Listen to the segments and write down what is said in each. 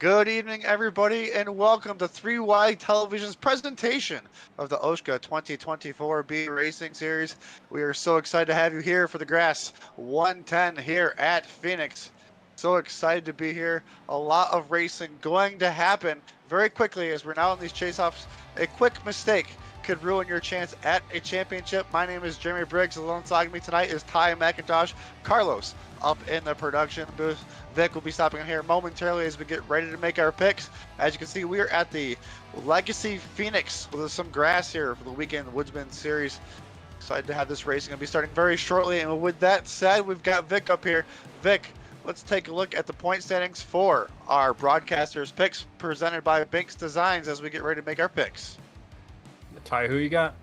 Good evening, everybody, and welcome to 3Y Television's presentation of the OSCA 2024 B Racing Series. We are so excited to have you here for the Grass 110 here at Phoenix. So excited to be here. A lot of racing going to happen very quickly as we're now in these chase-offs. A quick mistake could ruin your chance at a championship. My name is Jeremy Briggs. Alongside me tonight is Ty McIntosh. Carlos up in the production booth. Vic will be stopping in here momentarily as we get ready to make our picks. As you can see, we are at the Legacy Phoenix with some grass here for the weekend Woodsmen series. Excited to have this racing. Going to be starting very shortly. And with that said, we've got Vic up here. Vic, let's take a look at the point standings for our broadcasters' picks presented by Binks Designs as we get ready to make our picks. Ty, who you got?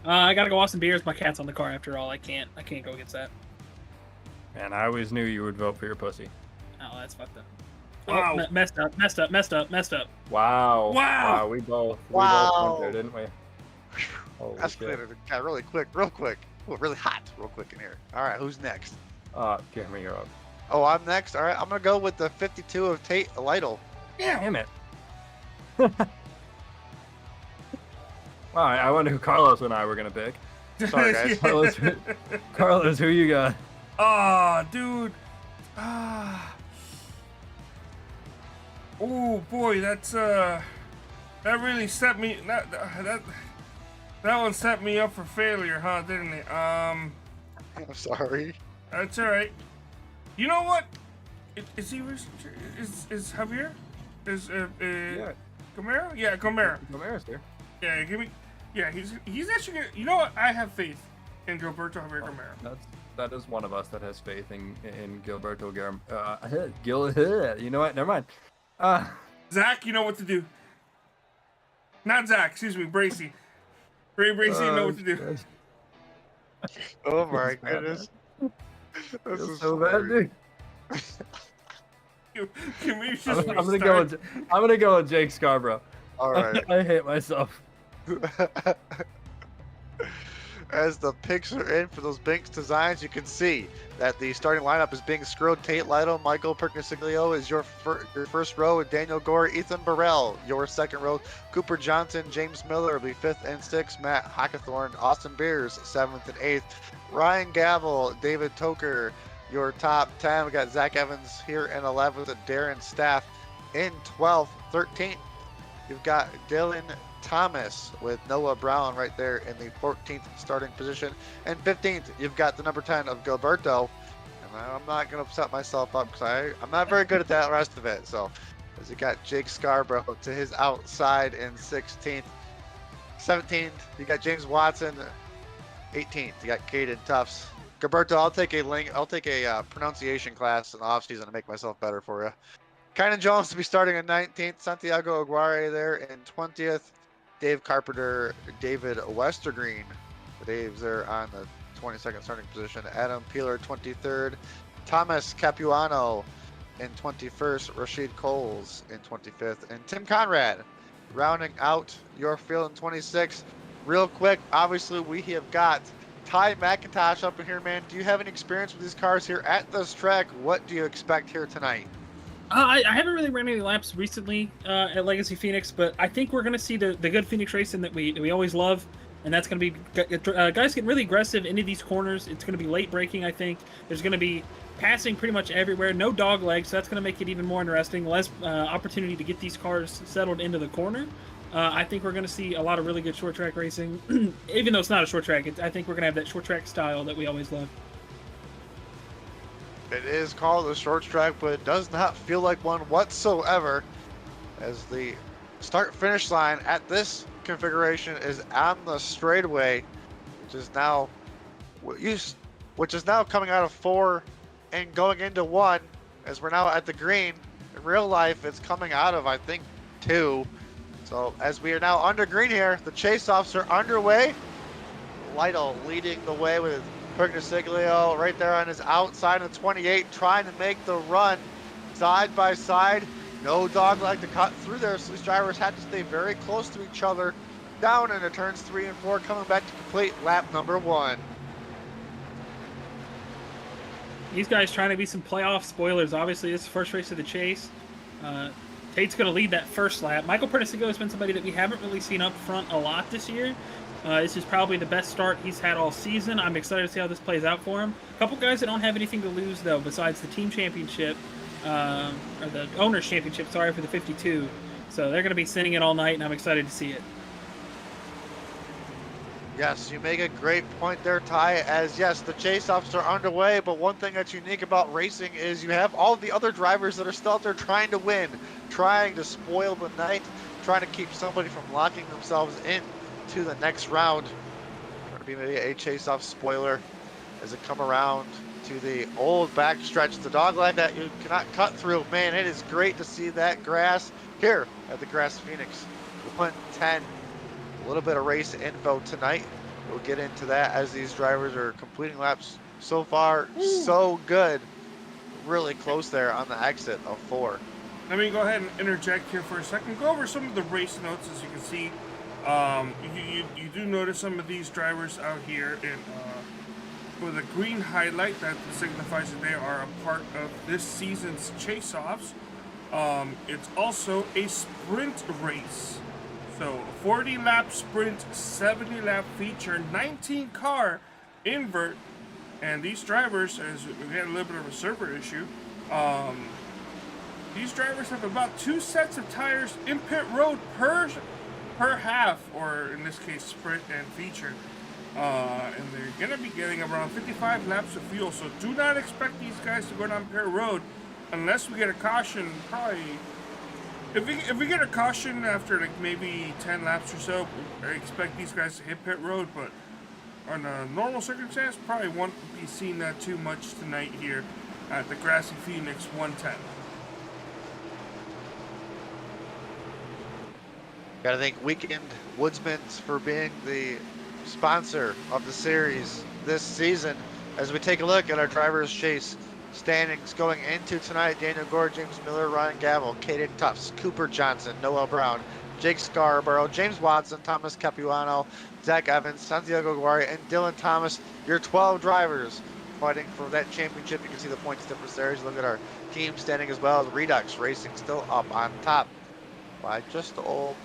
I gotta go Austin Beers. My cat's on the car after all. I can't go against that. Man, I always knew you would vote for your pussy. Oh, that's fucked up. Wow. Oh, messed up. Wow. We both went there, didn't we? Escalated got really quick, real quick. Oh, really hot, real quick in here. All right, who's next? Jeremy, you're up. Oh, I'm next. All right, I'm gonna go with the 52 of Tate Lytle. Damn it. Wow, I wonder who Carlos and I were gonna pick. Sorry, guys. Carlos, who you got? Ah, dude. Oh boy, that really set me that one set me up for failure, huh? Didn't it? I'm sorry. That's all right. You know what? Is he? Is Javier? Is Yeah. Camaro? Yeah, Camaro. Camara's here. Yeah, give me. Yeah, he's actually gonna. You know what? I have faith in Gilberto Javier Camaro. That is one of us that has faith in Gilberto You know what? Never mind. Zach, you know what to do. Not Zach, excuse me, Bracy. Bracy, you know what to do. Oh my goodness. This is so bad, dude. Can we just I'm gonna go with Jake Scarborough. All right. I hate myself. As the picks are in for those Binks Designs, you can see that the starting lineup is being screwed. Tate Lytle, Michael Percnisiglio is your first row, with Daniel Gore, Ethan Burrell, your second row, Cooper Johnson, James Miller will be 5th and 6th, Matt Hackathorn, Austin Beers 7th and 8th, Ryan Gavel, David Toker, your top 10. We got Zach Evans here in 11th, and Darren Staff in 12th. 13th, you've got Dylan Thomas with Noah Brown right there in the 14th starting position. And 15th, you've got the number 10 of Gilberto. And I'm not going to upset myself up because I'm not very good at that rest of it. So, as you got Jake Scarborough to his outside in 16th. 17th, you got James Watson. 18th, you got Caden Tufts. Gilberto, I'll take a pronunciation class in the offseason to make myself better for you. Kynan Jones to be starting in 19th. Santiago Aguirre there in 20th. Dave Carpenter, David Westergreen. Dave's there on the 22nd starting position. Adam Peeler, 23rd. Thomas Capuano in 21st. Rashid Coles in 25th. And Tim Conrad rounding out your field in 26th. Real quick, obviously we have got Ty McIntosh up in here, man. Do you have any experience with these cars here at this track? What do you expect here tonight? I haven't really ran any laps recently at Legacy Phoenix, but I think we're going to see the good Phoenix racing that we always love, and that's going to be guys getting really aggressive into these corners. It's going to be late braking, I think. There's going to be passing pretty much everywhere, no dog legs, so that's going to make it even more interesting, less opportunity to get these cars settled into the corner. I think we're going to see a lot of really good short track racing, even though it's not a short track. I think we're going to have that short track style that we always love. It is called a short track, but it does not feel like one whatsoever, as the start-finish line at this configuration is on the straightaway, which is now coming out of 4 and going into 1, as we're now at the green. In real life, it's coming out of, I think, 2. So as we are now under green here, the chase-offs are underway. Lytle leading the way with Percnisiglio right there on his outside of 28, trying to make the run side by side. No dog leg to cut through there, so these drivers had to stay very close to each other down into turns 3 and 4, coming back to complete lap number 1. These guys trying to be some playoff spoilers. Obviously, this is the first race of the chase. Tate's going to lead that first lap. Michael Pernisigilio has been somebody that we haven't really seen up front a lot this year. This is probably the best start he's had all season. I'm excited to see how this plays out for him. A couple guys that don't have anything to lose, though, besides the team championship, or the owner's championship, sorry, for the 52. So they're going to be sitting it all night, and I'm excited to see it. Yes, you make a great point there, Ty, as yes, the chase-offs are underway, but one thing that's unique about racing is you have all the other drivers that are still out there trying to win, trying to spoil the night, trying to keep somebody from locking themselves in to the next round. Going to be maybe a chase-off spoiler as it come around to the old backstretch, the dog leg that you cannot cut through. Man, it is great to see that grass here at the Grass Phoenix 110. A little bit of race info tonight. We'll get into that as these drivers are completing laps. So far, so good. Really close there on the exit of 4. Let me go ahead and interject here for a second. Go over some of the race notes. As you can see, you do notice some of these drivers out here in with a green highlight that signifies that they are a part of this season's chase-offs. It's also a sprint race. So, 40-lap sprint, 70-lap feature, 19-car invert, and these drivers, as we had a little bit of a server issue, these drivers have about 2 sets of tires in pit road per half, or in this case, sprint and feature. And they're going to be getting around 55 laps of fuel, so do not expect these guys to go down pit road unless we get a caution, probably. If we get a caution after like maybe 10 laps or so, I expect these guys to hit pit road, but on a normal circumstance, probably won't be seeing that too much tonight here at the Grassy Phoenix 110. Gotta thank Weekend Woodsmen for being the sponsor of the series this season. As we take a look at our drivers' chase standings going into tonight: Daniel Gore, James Miller, Ryan Gavel, Caden Tufts, Cooper Johnson, Noel Brown, Jake Scarborough, James Watson, Thomas Capuano, Zach Evans, Santiago Guari, and Dylan Thomas. Your 12 drivers fighting for that championship. You can see the points difference there. As you look at our team standing as well. The Redux Racing still up on top by just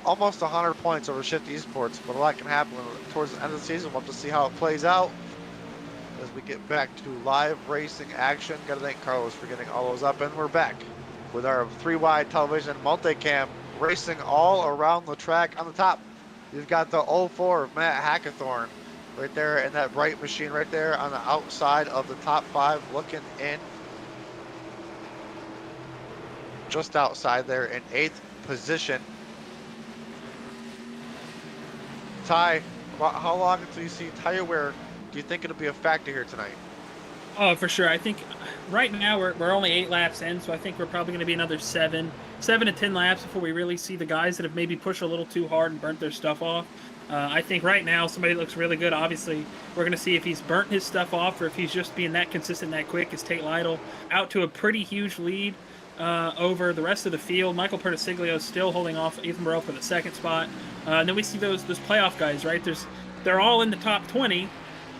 almost 100 points over Shift Esports, but a lot can happen towards the end of the season. We'll have to see how it plays out as we get back to live racing action. Gotta thank Carlos for getting all those up, and we're back with our 3-wide television multicam racing all around the track. On the top, you've got the 04 of Matt Hackathorn right there in that bright machine right there on the outside of the top 5, looking in just outside there in 8th position. Ty, about how long until you see tire wear do you think it'll be a factor here tonight? Oh, for sure. I think right now we're only 8 laps in, so I think we're probably going to be another 7 to 10 laps before we really see the guys that have maybe pushed a little too hard and burnt their stuff off. I think right now somebody that looks really good. Obviously, we're going to see if he's burnt his stuff off or if he's just being that consistent, that quick. Is Tate Lytle out to a pretty huge lead over the rest of the field. Michael Pernisigilio is still holding off Ethan Burrell for the 2nd spot. And then we see those playoff guys, right? They're all in the top 20.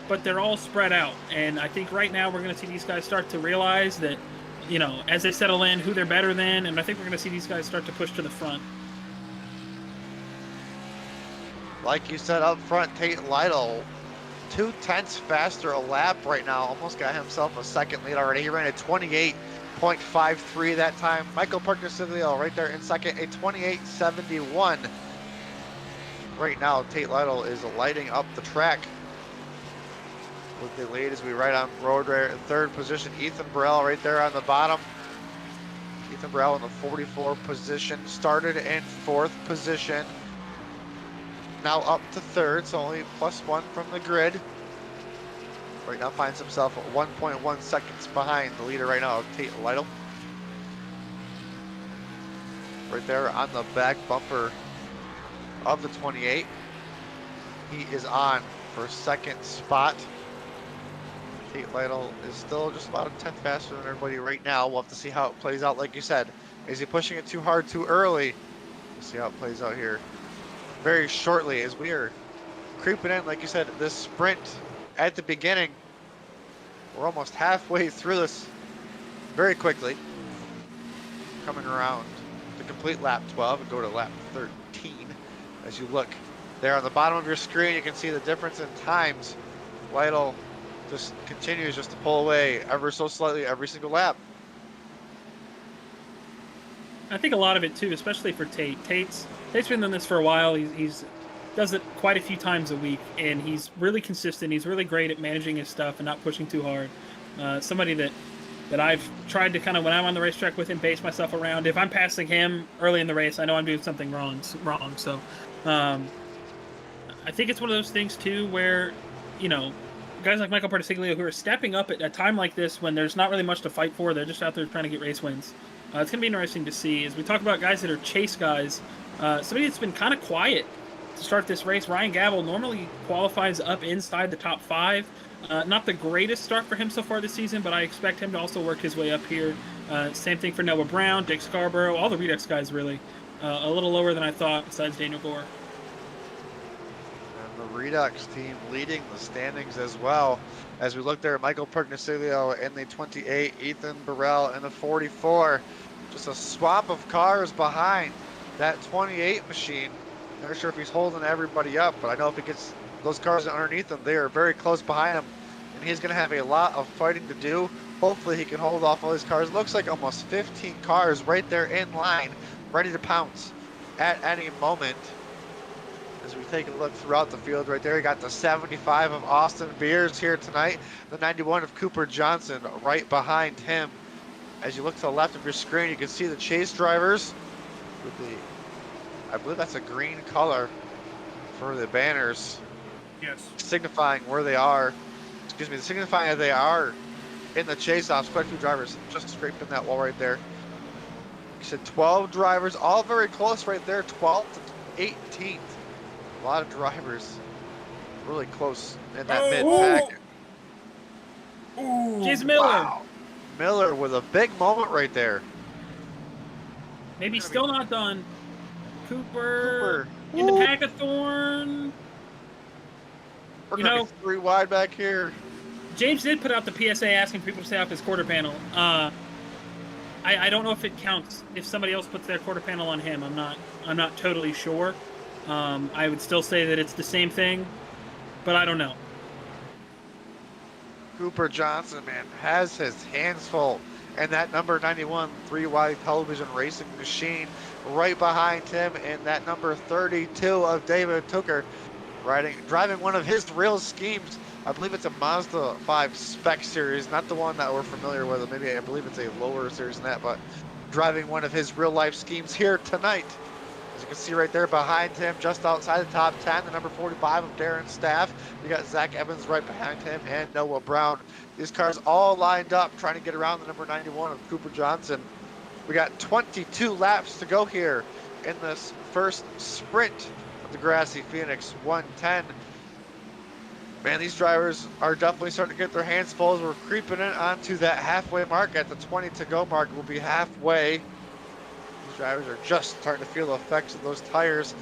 But they're all spread out, and I think right now we're going to see these guys start to realize that, you know, as they settle in, who they're better than, and I think we're going to see these guys start to push to the front. Like you said up front, Tate Lytle, 0.2 faster a lap right now, almost got himself a 2nd lead already. He ran a 28.53 that time. Michael Pernisigilio right there in 2nd, a 28.71. Right now, Tate Lytle is lighting up the track with the lead as we ride on road right in 3rd position. Ethan Burrell right there on the bottom. Ethan Burrell in the 44th position, started in 4th position, now up to 3rd, so only +1 from the grid. Right now finds himself 1.1 seconds behind the leader right now, Tate Lytle. Right there on the back bumper of the 28. He is on for 2nd spot. Tate Lytle is still just about a 10th faster than everybody right now. We'll have to see how it plays out. Like you said, is he pushing it too hard too early? We'll see how it plays out here very shortly as we are creeping in. Like you said, this sprint at the beginning, we're almost halfway through this very quickly. Coming around the complete lap 12 and go to lap 13. As you look there on the bottom of your screen, you can see the difference in times. Lytle just continues just to pull away ever so slightly every single lap. I think a lot of it too, especially for Tate. Tate's been doing this for a while. He's does it quite a few times a week, and he's really consistent. He's really great at managing his stuff and not pushing too hard. Somebody that I've tried to kind of, when I'm on the racetrack with him, base myself around. If I'm passing him early in the race, I know I'm doing something wrong. So I think it's one of those things too where, you know, guys like Michael Partisiglio who are stepping up at a time like this when there's not really much to fight for. They're just out there trying to get race wins. It's going to be interesting to see. As we talk about guys that are chase guys, somebody that's been kind of quiet to start this race, Ryan Gabel, normally qualifies up inside the top 5. Not the greatest start for him so far this season, but I expect him to also work his way up here. Same thing for Noah Brown, Dick Scarborough, all the Redux guys really. A little lower than I thought, besides Daniel Gore. And the Redux team leading the standings as well. As we look there at Michael Pergnaciglio in the 28, Ethan Burrell in the 44. Just a swap of cars behind that 28 machine. Not sure if he's holding everybody up, but I know if he gets those cars underneath him, they are very close behind him. And he's going to have a lot of fighting to do. Hopefully he can hold off all these cars. Looks like almost 15 cars right there in line, ready to pounce at any moment. As we take a look throughout the field right there, you got the 75 of Austin Beers here tonight, the 91 of Cooper Johnson right behind him. As you look to the left of your screen, you can see the chase drivers with the, I believe that's a green color for the banners. Yes. Signifying where they are, signifying that they are in the chase-offs. Quite a few drivers just scraping that wall right there. You said 12 drivers, all very close right there, 12th to 18th. A lot of drivers really close in that mid-pack. Jason Miller. Wow. Miller with a big moment right there. Maybe still not done. Cooper. In the pack of Thorn. We're You gonna know, be 3 wide back here. James did put out the PSA asking people to stay off his quarter panel. I don't know if it counts if somebody else puts their quarter panel on him. I'm not totally sure. I would still say that it's the same thing, but I don't know. Cooper Johnson, man, has his hands full. And that number 91 3-wide television racing machine right behind him. And that number 32 of David Tooker driving one of his real schemes. I believe it's a Mazda 5 spec series, not the one that we're familiar with. Maybe I believe it's a lower series than that, but driving one of his real life schemes here tonight. As you can see right there behind him, just outside the top 10, the number 45 of Darren Staff. You got Zach Evans right behind him and Noah Brown. These cars all lined up trying to get around the number 91 of Cooper Johnson. We got 22 laps to go here in this first sprint of the Grassy Phoenix 110. Man, these drivers are definitely starting to get their hands full as we're creeping in onto that halfway mark. At the 20 to go mark, we'll be halfway. These drivers are just starting to feel the effects of those tires.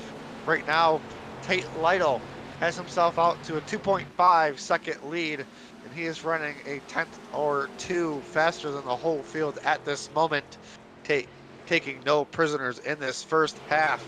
Right now, Tate Lytle has himself out to a 2.5 second lead, and he is running a 10th or 2 faster than the whole field at this moment. Tate taking no prisoners in this first half.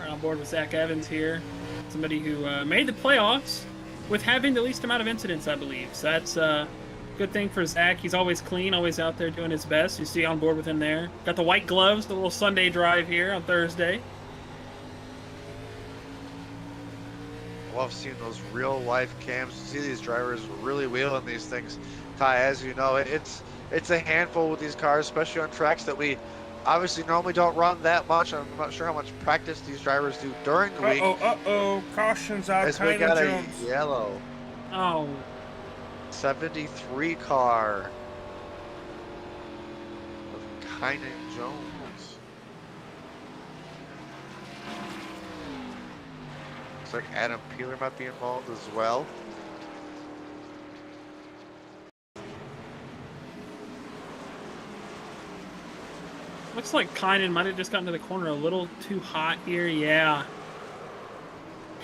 Right on board with Zach Evans here. Somebody who made the playoffs with having the least amount of incidents, I believe. So that's a good thing for Zach. He's always clean, always out there doing his best. You see on board with him there. Got the white gloves, the little Sunday drive here on Thursday. I love seeing those real life cams. You see these drivers really wheeling these things. Ty, as you know, it's a handful with these cars, especially on tracks that we obviously normally don't run that much. I'm not sure how much practice these drivers do during the week. Cautions out, As we got Jones. a yellow Oh, 73 car of Kynan Jones. Looks like Adam Peeler might be involved as well. looks like Kynan might have just gotten to the corner a little too hot here. Yeah.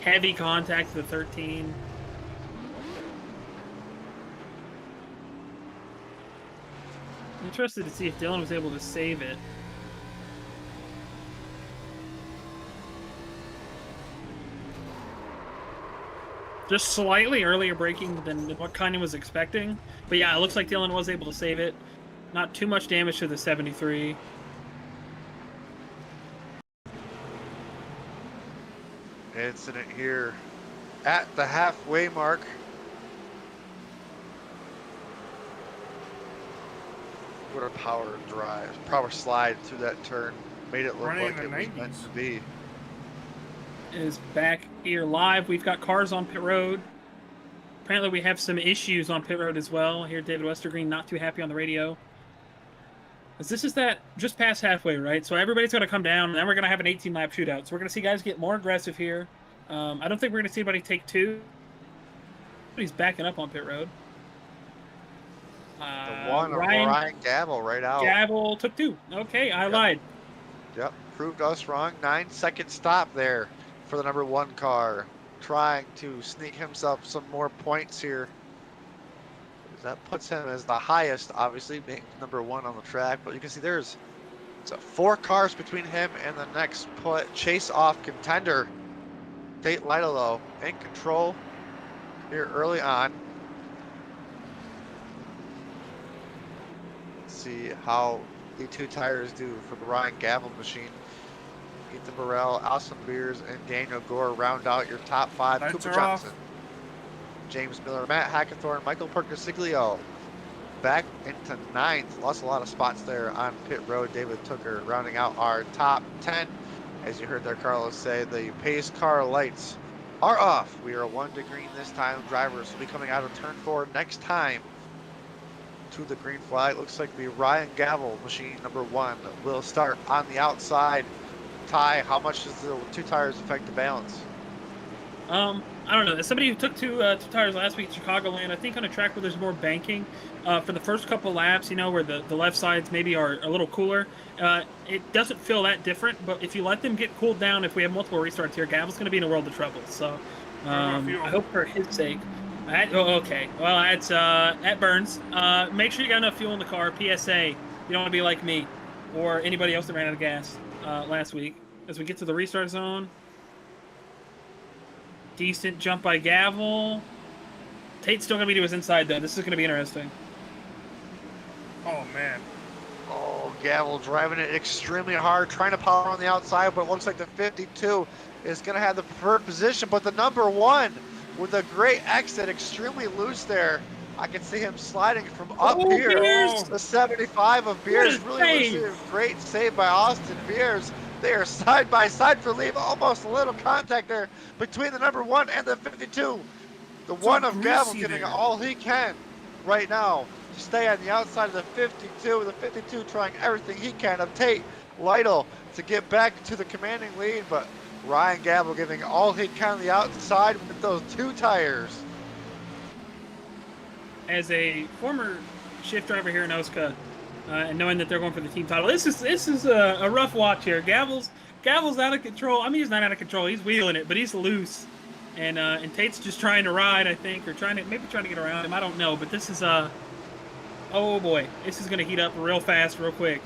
Heavy contact to the 13. Interested to see if Dylan was able to save it. Just slightly earlier braking than what Kanye was expecting. But yeah, it looks like Dylan was able to save it. Not too much damage to the 73. Incident here at the halfway mark. What a power drive, power slide through that turn. Made it look Running like in it the was 90s. meant to be. Is back here live. We've got cars on pit road. Apparently we have some issues on pit road as well. Here, David Westergreen not too happy on the radio. This is that just past halfway, right? So everybody's going to come down, and then we're going to have an 18-lap shootout. So we're going to see guys get more aggressive here. I don't think we're going to see anybody take two. But he's backing up on pit road. The one of Ryan Gavel right out. Gavel took two. Okay, I lied. Yep, proved us wrong. 9-second stop there for the number 1 car. Trying to sneak himself some more points here. That puts him as the highest, obviously, being number 1 on the track. But you can see there's 4 cars between him and the next chase-off contender. Tate Lytle, though, in control here early on. Let's see how the 2 tires do for the Ryan Gavel machine. Ethan Burrell, Alson Beers, and Daniel Gore round out your top 5. Lights Cooper are Johnson, off. James Miller, Matt Hackathorn, Michael Percasiglio back into 9th. Lost a lot of spots there on pit road. David Tooker rounding out our top 10. As you heard there, Carlos say, the pace car lights are off. We are 1 to green this time. Drivers will be coming out of turn 4 next time to the green flag. Looks like the Ryan Gavel machine number 1 will start on the outside. Ty, how much does the 2 tires affect the balance? I don't know. As somebody who took two tires last week at Chicagoland, I think on a track where there's more banking, for the first couple laps, you know, where the left sides maybe are a little cooler, it doesn't feel that different. But if you let them get cooled down, if we have multiple restarts here, Gavel's going to be in a world of trouble. So I hope for his sake. Okay. Well, that's at Burns. Make sure you got enough fuel in the car. PSA, you don't want to be like me or anybody else that ran out of gas last week. As we get to the restart zone. Decent jump by Gavel. Tate's still going to be to his inside, though. This is going to be interesting. Oh, man. Oh, Gavel driving it extremely hard, trying to power on the outside, but it looks like the 52 is going to have the preferred position. But the number 1 with a great exit, extremely loose there. I can see him sliding from up here. Beers. The 75 of Beers really was a great save by Austin Beers. They are side by side for lead, almost a little contact there between the number 1 and the 52. The So 1 of Gavel greasy getting there. all he can right now to stay on the outside of the 52. The 52 trying everything he can of Tate Lytle to get back to the commanding lead, but Ryan Gavel giving all he can on the outside with those 2 tires. As a former shift driver here in OSCA, and knowing that they're going for the team title, this is a rough watch here. Gavel's out of control. I mean, he's not out of control. He's wheeling it, but he's loose, and Tate's just trying to ride, I think, or trying to get around him. I don't know, but this is oh boy, this is gonna heat up real fast, real quick.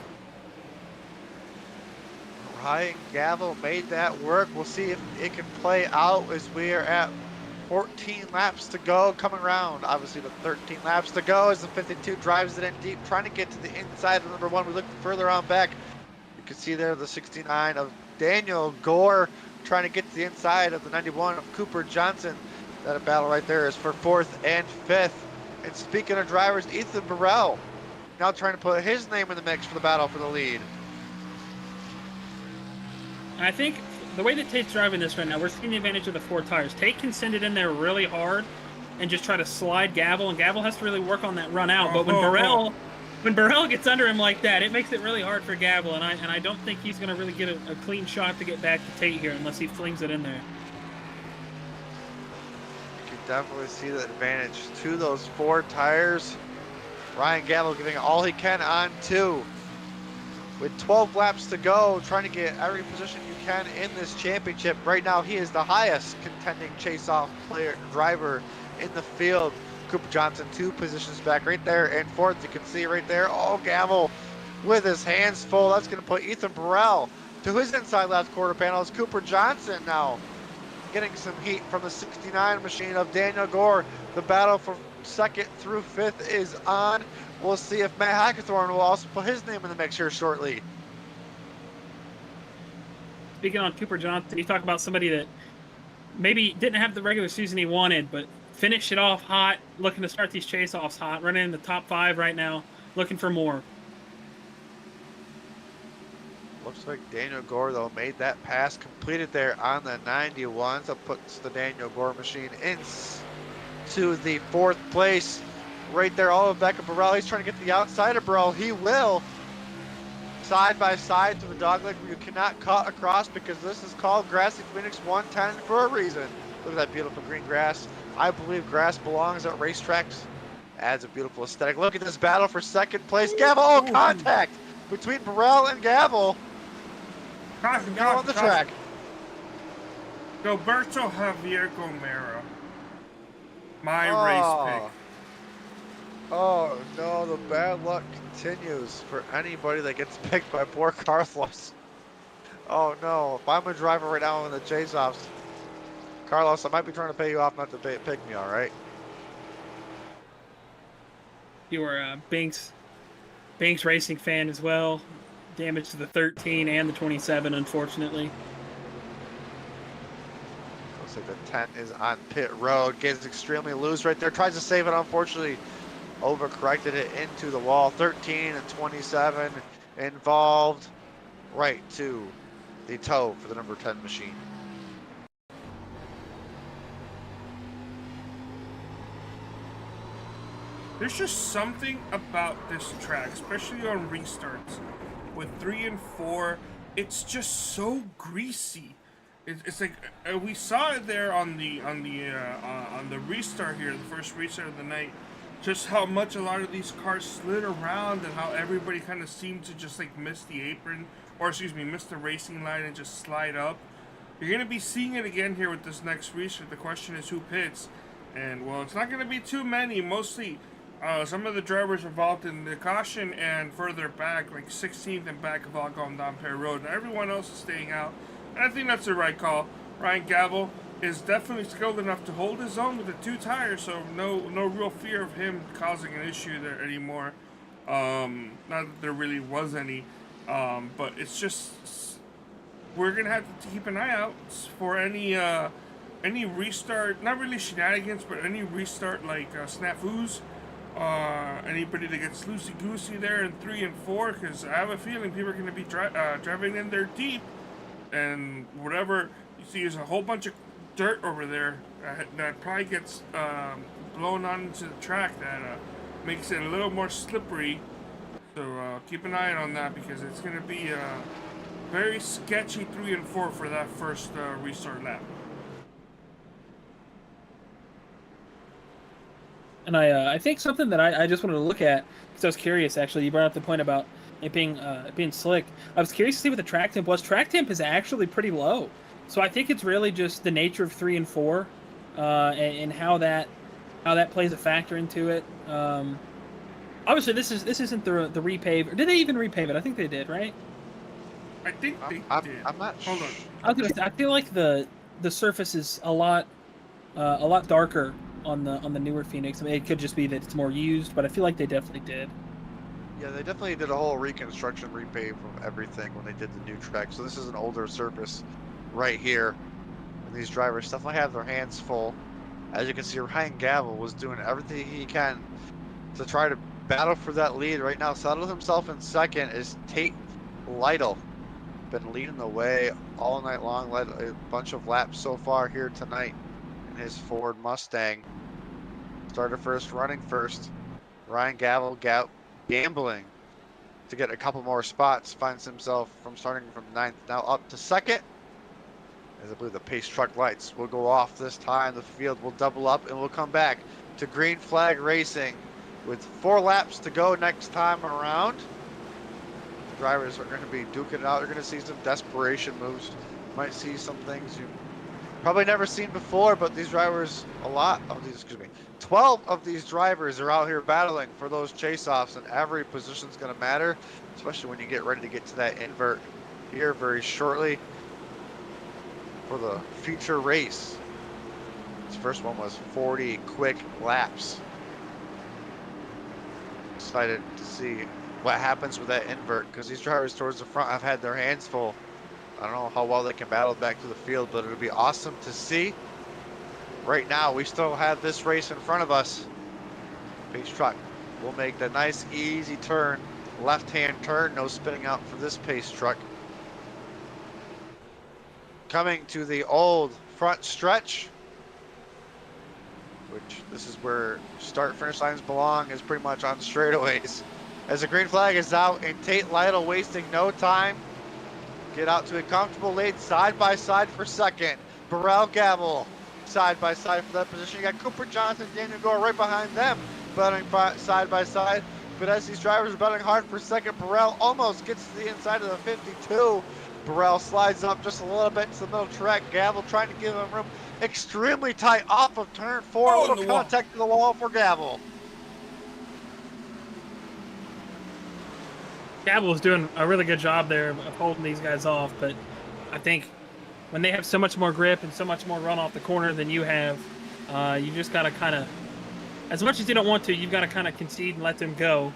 Ryan Gavel made that work. We'll see if it can play out as we are at 14 laps to go coming around. Obviously, with 13 laps to go as the 52 drives it in deep, trying to get to the inside of number 1. We look further on back. You can see there the 69 of Daniel Gore trying to get to the inside of the 91 of Cooper Johnson. That battle right there is for 4th and 5th. And speaking of drivers, Ethan Burrell now trying to put his name in the mix for the battle for the lead. I think the way that Tate's driving this right now, we're seeing the advantage of the 4 tires. Tate can send it in there really hard and just try to slide Gavel, and Gavel has to really work on that run out. But when Burrell gets under him like that, it makes it really hard for Gavel, and I don't think he's going to really get a clean shot to get back to Tate here unless he flings it in there. You can definitely see the advantage to those 4 tires. Ryan Gavel giving all he can on 2. With 12 laps to go, trying to get every position you can in this championship. Right now, he is the highest contending chase-off driver in the field. Cooper Johnson 2 positions back right there. And fourth, you can see right there. Oh, Gavel with his hands full. That's going to put Ethan Burrell to his inside left quarter panel. It's Cooper Johnson now getting some heat from the 69 machine of Daniel Gore. The battle for second through fifth is on. We'll see if Matt Hackathorn will also put his name in the mix here shortly. Speaking on Cooper Johnson, you talk about somebody that maybe didn't have the regular season he wanted, but finished it off hot, looking to start these chase-offs hot, running in the top 5 right now, looking for more. Looks like Daniel Gore, though, made that pass, completed there on the 91. So puts the Daniel Gore machine into the 4th place. Right there, all of Beckham Burrell. He's trying to get to the outside of Burrell. He will. Side by side to the dogleg where you cannot cut across because this is called Grassy Phoenix 110 for a reason. Look at that beautiful green grass. I believe grass belongs at racetracks. Adds a beautiful aesthetic. Look at this battle for second place. Gavel, oh, contact between Burrell and Gavel. Now on the track. Gilberto Javier Gomera. My race pick. Oh no, the bad luck continues for anybody that gets picked by poor Carlos. Oh no, if I'm a driver right now in the chase-offs, Carlos, I might be trying to pay you off not to pick me, all right? You were a Banks Racing fan as well. Damage to the 13 and the 27, unfortunately. Looks like the 10 is on pit road. Gets extremely loose right there. Tries to save it, unfortunately. Overcorrected it into the wall. 13 and 27 involved. Right to the toe for the number 10 machine. There's just something about this track, especially on restarts. With 3 and 4, it's just so greasy. It's like we saw it there on the restart here, the first restart of the night. Just how much a lot of these cars slid around and how everybody kind of seemed to just like miss the apron, or excuse me, miss the racing line and just slide up. You're gonna be seeing it again here with this next restart. The question is who pits, and well, it's not gonna be too many. Mostly. Some of the drivers involved in the caution and further back, like 16th and back, have all gone down Perry Road. And everyone else is staying out. And I think that's the right call. Ryan Gavel is definitely skilled enough to hold his own with the 2 tires, so no real fear of him causing an issue there anymore. Not that there really was any, but it's just we're gonna have to keep an eye out for any restart, not really shenanigans, but any restart like snafus. Anybody that gets loosey-goosey there in 3 and 4, because I have a feeling people are going to be driving in there deep, and whatever you see is a whole bunch of dirt over there that probably gets blown onto the track that makes it a little more slippery. So keep an eye on that because it's going to be a very sketchy 3 and 4 for that first restart lap. And I think something that I just wanted to look at, because I was curious, actually, you brought up the point about it being slick. I was curious to see what the track temp was. Track temp is actually pretty low. So I think it's really just the nature of 3 and 4 and how that plays a factor into it. Obviously, this isn't the repave. Or did they even repave it? I think they did, right? I think they did. I'm not sure. Hold on. I feel like the surface is a lot darker on the newer Phoenix. I mean, it could just be that it's more used, but I feel like they definitely did. Yeah, they definitely did a whole reconstruction, repave of everything when they did the new track. So this is an older surface right here. And these drivers definitely have their hands full. As you can see, Ryan Gavel was doing everything he can to try to battle for that lead. Right now, settled himself in second is Tate Lytle. Been leading the way all night long, led a bunch of laps so far here tonight in his Ford Mustang. Started first, running first. Ryan Gavel gambling to get a couple more spots. Finds himself from starting from 9th now up to 2nd. As I believe the pace truck lights will go off this time. The field will double up and we'll come back to green flag racing with 4 laps to go next time around. The drivers are going to be duking it out. You're going to see some desperation moves. Might see some things you Probably never seen before, but these drivers, 12 of these drivers are out here battling for those chase-offs, and every position's going to matter, especially when you get ready to get to that invert here very shortly for the future race. This first one was 40 quick laps. Excited to see what happens with that invert, because these drivers towards the front have had their hands full. I don't know how well they can battle back to the field, but it'll be awesome to see. Right now, we still have this race in front of us. Pace truck will make the nice, easy turn, left-hand turn, no spinning out for this pace truck. Coming to the old front stretch, which this is where start-finish lines belong, is pretty much on straightaways. As the green flag is out, and Tate Lytle wasting no time. Get out to a comfortable lead, side by side for second. Burrell Gavel, side by side for that position. You got Cooper Johnson, Daniel Gore right behind them, battling side by side. But as these drivers are battling hard for second, Burrell almost gets to the inside of the 52. Burrell slides up just a little bit to the middle track. Gavel trying to give him room. Extremely tight off of turn 4. Oh, A little contact to the wall for Gavel. Gavel was doing a really good job there of holding these guys off, but I think when they have so much more grip and so much more run off the corner than you have, you just got to kind of, as much as you don't want to, you've got to kind of concede and let them go.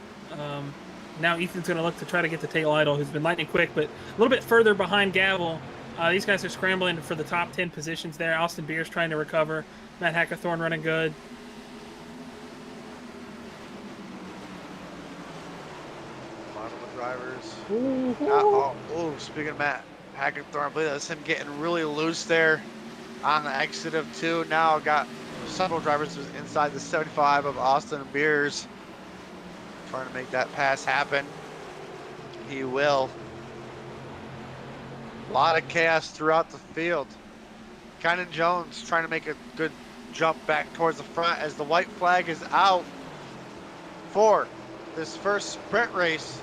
Now Ethan's going to look to try to get to Tate Lytle, who's been lightning quick, but a little bit further behind Gavel. These guys are scrambling for the top 10 positions there. Austin Beers trying to recover. Matt Hackathorn running good. Drivers. Ooh. Speaking of Matt Hackathorn, I believe that's him getting really loose there on the exit of 2. Now got several drivers inside the 75 of Austin Beers, trying to make that pass happen. He will. A lot of chaos throughout the field. Kynan Jones trying to make a good jump back towards the front as the white flag is out for this first sprint race.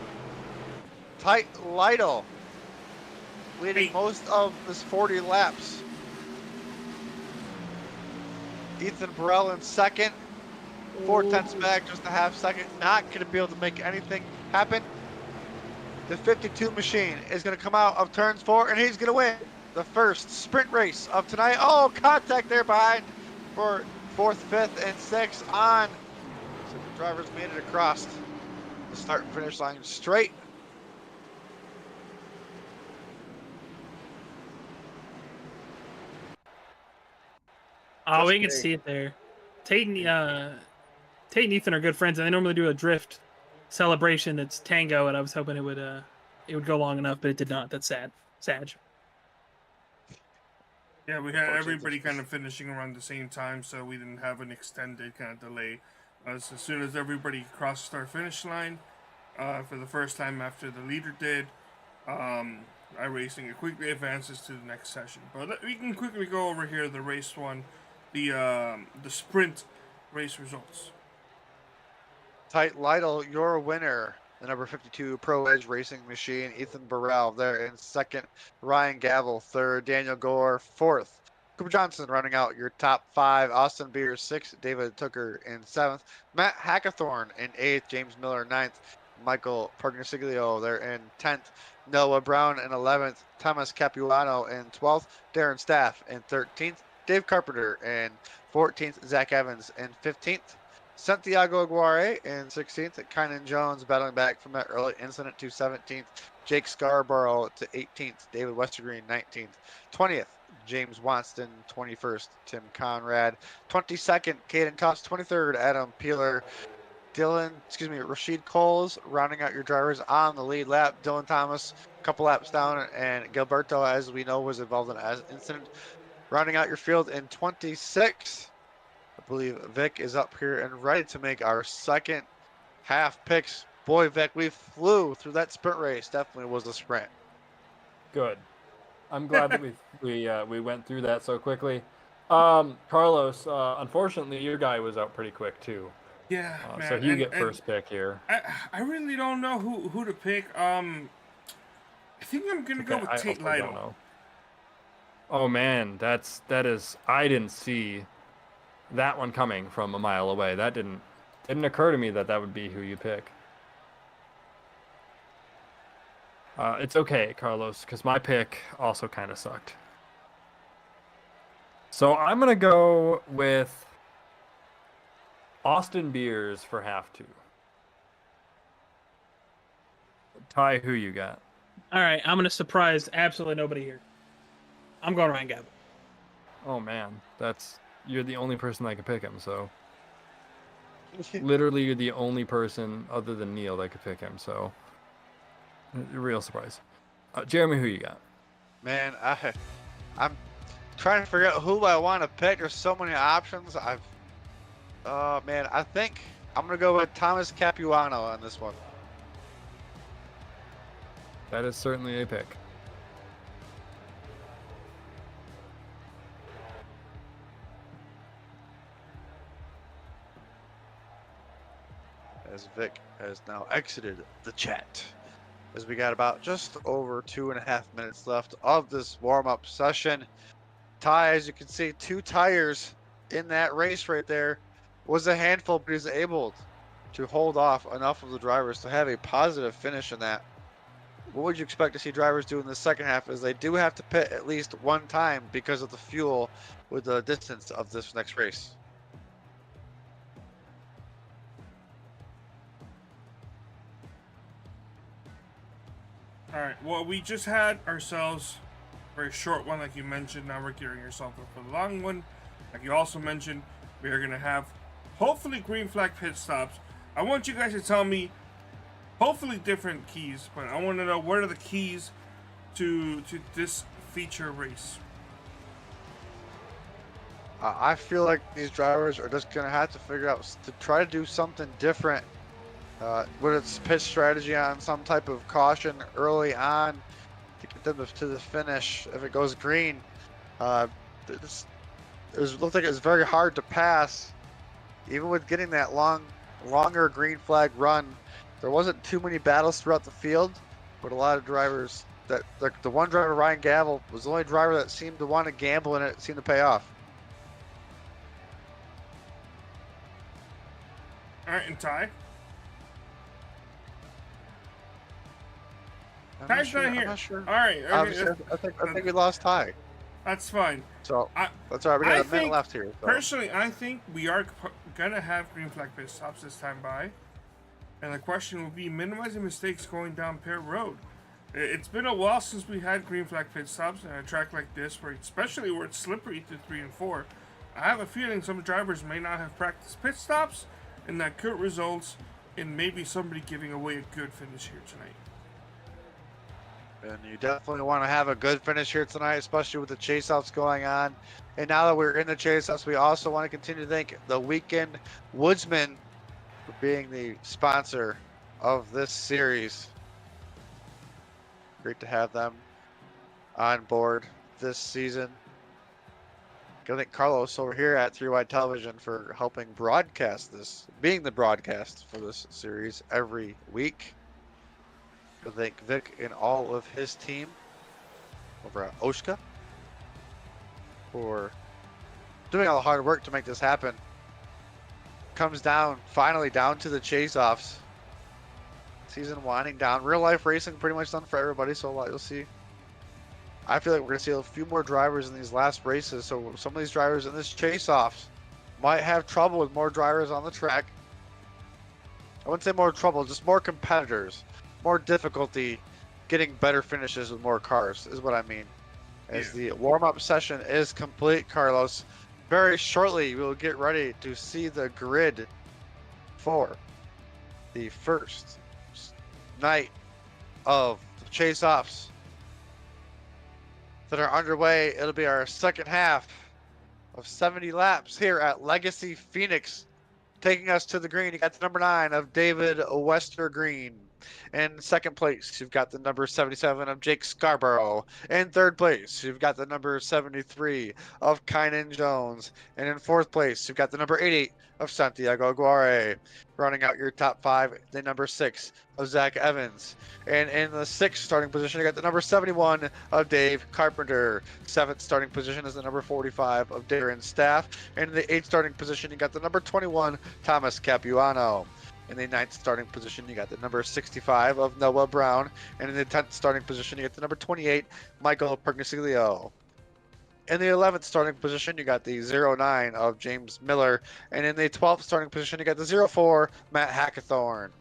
Tate Lytle leading most of this 40 laps. Ethan Burrell in second. 4/10 back, just a half second. Not going to be able to make anything happen. The 52 machine is going to come out of turns 4, and he's going to win the first sprint race of tonight. Oh, contact there behind for 4th, 5th, and 6th on. So the drivers made it across the start and finish line straight. Oh, we can see it there. Tate and Ethan are good friends, and they normally do a drift celebration that's tango, and I was hoping it would go long enough, but it did not. That's sad. Sad. Yeah, we had everybody kind of finishing around the same time, so we didn't have an extended kind of delay. As soon as everybody crossed our finish line, for the first time after the leader did, iRacing quickly advances to the next session. But we can quickly go over here the race one, the sprint race results. Tate Lytle, your winner. The number 52 Pro Edge Racing Machine. Ethan Burrell there in second. Ryan Gavel third. Daniel Gore fourth. Cooper Johnson running out your top 5. Austin Beers 6th. David Tooker in 7th. Matt Hackathorn in 8th. James Miller 9th. Michael Pergnasiglio there in 10th. Noah Brown in 11th. Thomas Capuano in 12th. Darren Staff in 13th. Dave Carpenter in 14th. Zach Evans in 15th. Santiago Aguirre in 16th. Kynan Jones battling back from that early incident to 17th. Jake Scarborough to 18th. David Westergreen 19th. 20th. James Wanston 21st. Tim Conrad 22nd. Caden Cox 23rd. Adam Peeler. Rashid Coles rounding out your drivers on the lead lap. Dylan Thomas a couple laps down, and Gilberto, as we know, was involved in an incident. Rounding out your field in 26. I believe Vic is up here and ready to make our second half picks. Boy, Vic, we flew through that sprint race. Definitely was a sprint. Good. I'm glad that we went through that so quickly. Carlos, unfortunately, your guy was out pretty quick too. Yeah, man. So you get first pick here. I really don't know who to pick. I think I'm gonna go with Tate Lytle. Oh man, that is. I didn't see that one coming from a mile away. That didn't occur to me that that would be who you pick. It's okay, Carlos, because my pick also kind of sucked. So I'm gonna go with Austin Beers for half two. Ty, who you got? All right, I'm gonna surprise absolutely nobody here. I'm going Ryan Gavin. Oh man, you're the only person that could pick him. So literally, you're the only person other than Neil that could pick him. So real surprise. Jeremy, who you got? Man, I'm trying to figure out who I want to pick. There's so many options. Man, I think I'm gonna go with Thomas Capuano on this one. That is certainly a pick. As Vic has now exited the chat. As we got about just over 2.5 minutes left of this warm-up session. Ty, as you can see, 2 tires in that race right there was a handful, but he's able to hold off enough of the drivers to have a positive finish in that. What would you expect to see drivers do in the second half, as they do have to pit at least one time because of the fuel with the distance of this next race? All right. Well, we just had ourselves a very short one, like you mentioned. Now we're gearing ourselves up for the long one. Like you also mentioned, we are going to have hopefully green flag pit stops. I want you guys to tell me, hopefully different keys, but I want to know what are the keys to this feature race. I feel like these drivers are just going to have to figure out to try to do something different. Whether it's pit strategy on some type of caution early on to get them to the finish. If it goes green, it looked like it was very hard to pass. Even with getting that longer green flag run, there wasn't too many battles throughout the field, but a lot of drivers the one driver, Ryan Gavel, was the only driver that seemed to want to gamble, and it seemed to pay off. All right, and Ty? I'm Ty's not here. I'm not sure. All right. Okay. I think we lost Ty. That's fine. So that's all right. We got a minute left here. So. Personally, I think we are gonna have green flag pit stops this time by, and the question will be minimizing mistakes going down pit road. It's been a while since we had green flag pit stops on a track like this, especially where it's slippery to 3 and 4. I have a feeling some drivers may not have practiced pit stops, and that could result in maybe somebody giving away a good finish here tonight. And you definitely want to have a good finish here tonight, especially with the chase-offs going on. And now that we're in the chase-offs, we also want to continue to thank the Weekend Woodsmen for being the sponsor of this series. Great to have them on board this season. I thank Carlos over here at 3 Wide Television for helping broadcast this, being the broadcast for this series every week. I thank Vic and all of his team over at OSCA for doing all the hard work to make this happen. Comes down, finally down to the chase-offs. Season winding down. Real life racing pretty much done for everybody, so you'll see. I feel like we're going to see a few more drivers in these last races, so some of these drivers in this chase-offs might have trouble with more drivers on the track. I wouldn't say more trouble, just more competitors. More difficulty getting better finishes with more cars is what I mean. As the warm-up session is complete, Carlos, very shortly we will get ready to see the grid for the first night of the chase-offs that are underway. It'll be our second half of 70 laps here at Legacy Phoenix. Taking us to the green, you got the number 9 of David Westergreen. In second place, you've got the number 77 of Jake Scarborough. In third place, you've got the number 73 of Kynan Jones. And in fourth place, you've got the number 88 of Santiago Aguirre. Running out your top 5, the number 6 of Zach Evans. And in the 6th starting position, you got the number 71 of Dave Carpenter. 7th starting position is the number 45 of Darren Staff. And in the 8th starting position, you got the number 21, Thomas Capuano. In the 9th starting position, you got the number 65 of Noah Brown. And in the 10th starting position, you got the number 28, Michael Pernisilio. In the 11th starting position, you got the 09 of James Miller. And in the 12th starting position, you got the 04, Matt Hackathorn.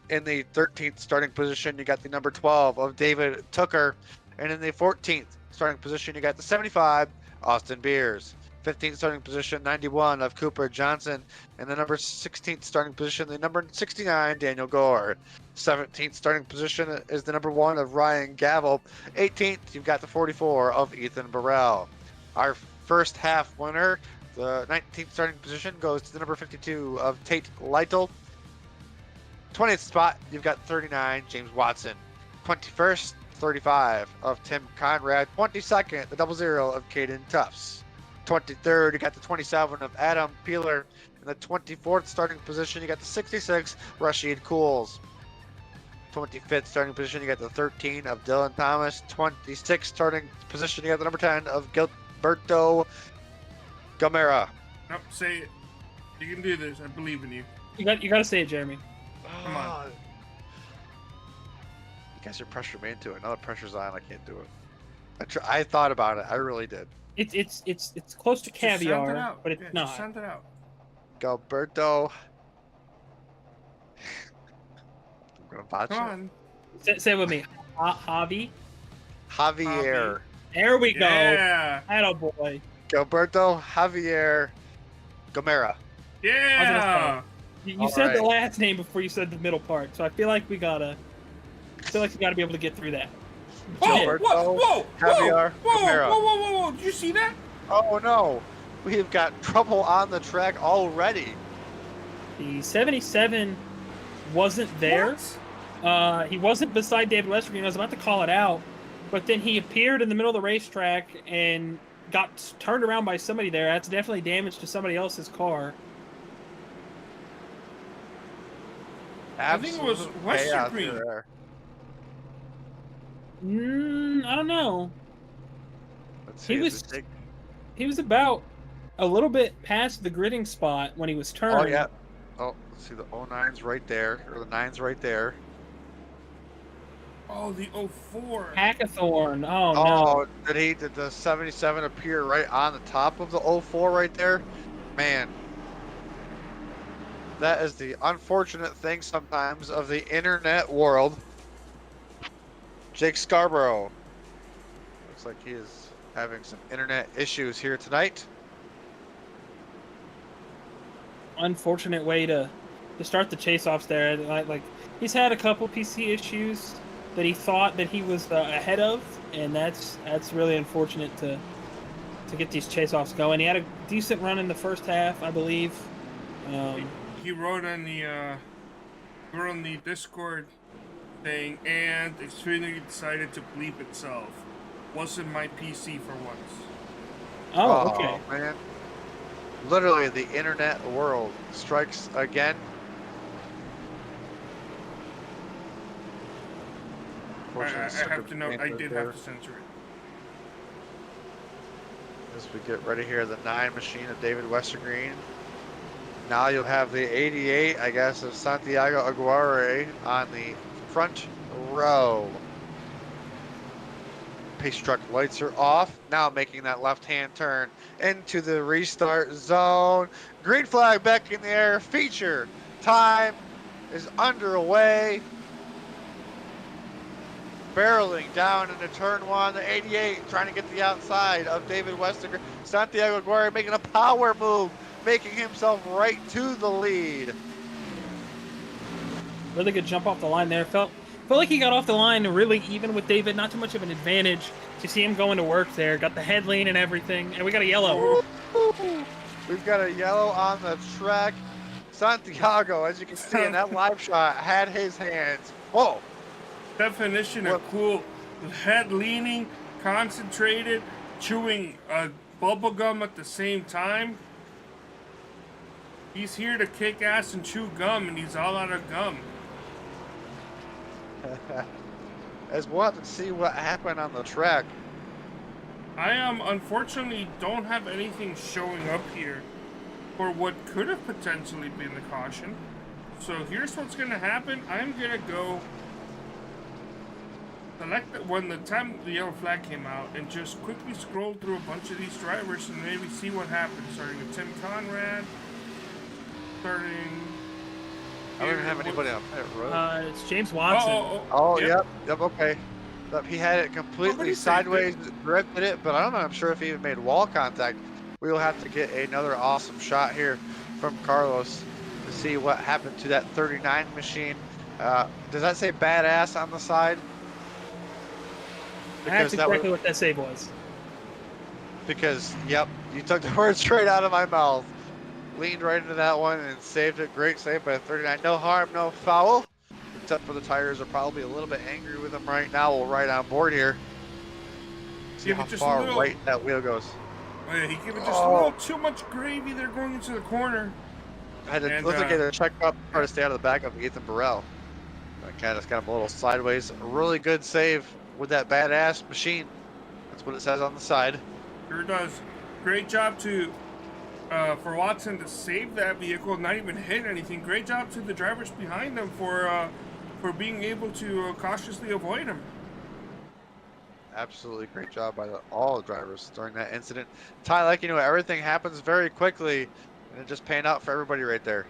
In the 13th starting position, you got the number 12 of David Tooker. And in the 14th starting position, you got the 75, Austin Beers. 15th starting position, 91 of Cooper Johnson. And the number 16th starting position, the number 69, Daniel Gore. 17th starting position is the number 1 of Ryan Gavel. 18th, you've got the 44 of Ethan Burrell. Our first half winner, the 19th starting position, goes to the number 52 of Tate Lytle. 20th spot, you've got 39, James Watson. 21st, 35 of Tim Conrad. 22nd, the 00 of Caden Tufts. 23rd, you got the 27 of Adam Peeler. In the 24th starting position, you got the 66, Rashid Cools. 25th starting position, you got the 13 of Dylan Thomas. 26th starting position, you got the number 10 of Gilberto Gamera. Nope, say it. You can do this. I believe in you. You got to say it, Jeremy. Come on. You guys are pressuring me into it. Now the pressure's on. I can't do it. I thought about it. I really did. It's close to Just sound it caviar, out. but it's Yeah, not. Just sound it out. Gilberto. I'm gonna botch Come it. on. Say it with me. Javi. Javier. There we go. Yeah. Attaboy. Gilberto Javier Gamera. Yeah. You All said the right. last name before you said the middle part, so I feel like we gotta be able to get through that. Oh, Gilberto whoa, whoa, Javier whoa, Gamera. whoa, whoa, whoa, whoa! Did you see that? Oh no, we've got trouble on the track already. The 77 wasn't there. What? He wasn't beside David Westergreen. I was about to call it out, but then he appeared in the middle of the racetrack and got turned around by somebody there. That's definitely damage to somebody else's car. I think it was Absolute Western chaos Green. there. I don't know. Let's He see, was- is it Jake? He was about a little bit past the gridding spot when he was turned. Oh yeah. Oh, let's see the 09's right there, or the 9's right there. Oh, the 04. Hackathorn. Oh, no. Oh, did the 77 appear right on the top of the 04 right there? Man. That is the unfortunate thing sometimes of the internet world. Jake Scarborough. Looks like he is having some internet issues here tonight. Unfortunate way to start the chase-offs there. Like he's had a couple PC issues that he thought that he was ahead of, and that's really unfortunate to get these chase-offs going. He had a decent run in the first half, I believe. He wrote on the Discord thing, and Xfinity decided to bleep itself. Wasn't my PC for once. Oh, okay. Man. Literally, the internet world strikes again. I have to note, I did have to censor it. As we get ready here, the 9 machine of David Westergreen. Now you'll have the 88, I guess, of Santiago Aguirre on the front row. Pace truck lights are off. Now making that left-hand turn into the restart zone. Green flag back in the air. Feature time is underway. Barreling down into turn 1, the 88 trying to get the outside of David Westergreen. Santiago Aguirre making a power move, making himself right to the lead. Really good jump off the line there. Felt like he got off the line really even with David. Not too much of an advantage to see him going to work there. Got the head lean and everything. And we got a yellow. We've got a yellow on the track. Santiago, as you can see in that live shot, had his hands full. Definition of cool. Head leaning, concentrated, chewing bubble gum at the same time. He's here to kick ass and chew gum, and he's all out of gum. As we'll have to see what happened on the track. I unfortunately don't have anything showing up here for what could have potentially been the caution. So here's what's gonna happen. I'm gonna go select when the time the yellow flag came out and just quickly scroll through a bunch of these drivers and maybe see what happens. Starting with Tim Conrad. I don't even have anybody on pit road. It's James Watson. Yep, okay. Yep, he had it completely sideways, drifted it, but I'm sure if he even made wall contact. We will have to get another awesome shot here from Carlos to see what happened to that 39 machine. Does that say badass on the side? That's exactly what that save was. Because, yep, you took the words straight out of my mouth. Leaned right into that one and saved it. Great save by 39. No harm, no foul. Except for the tires are probably a little bit angry with him right now. We'll ride on board here. See how far right that wheel goes. Oh yeah, he gave it just a little too much gravy there going into the corner. Looks like he had to check up, try to stay out of the back of Ethan Burrell. Kind of a little sideways. A really good save with that badass machine. That's what it says on the side. Sure does. Great job for Watson to save that vehicle, not even hit anything. Great job to the drivers behind them for being able to cautiously avoid him. Absolutely great job by all the drivers during that incident. Ty, like, everything happens very quickly, and it just panned out for everybody right there.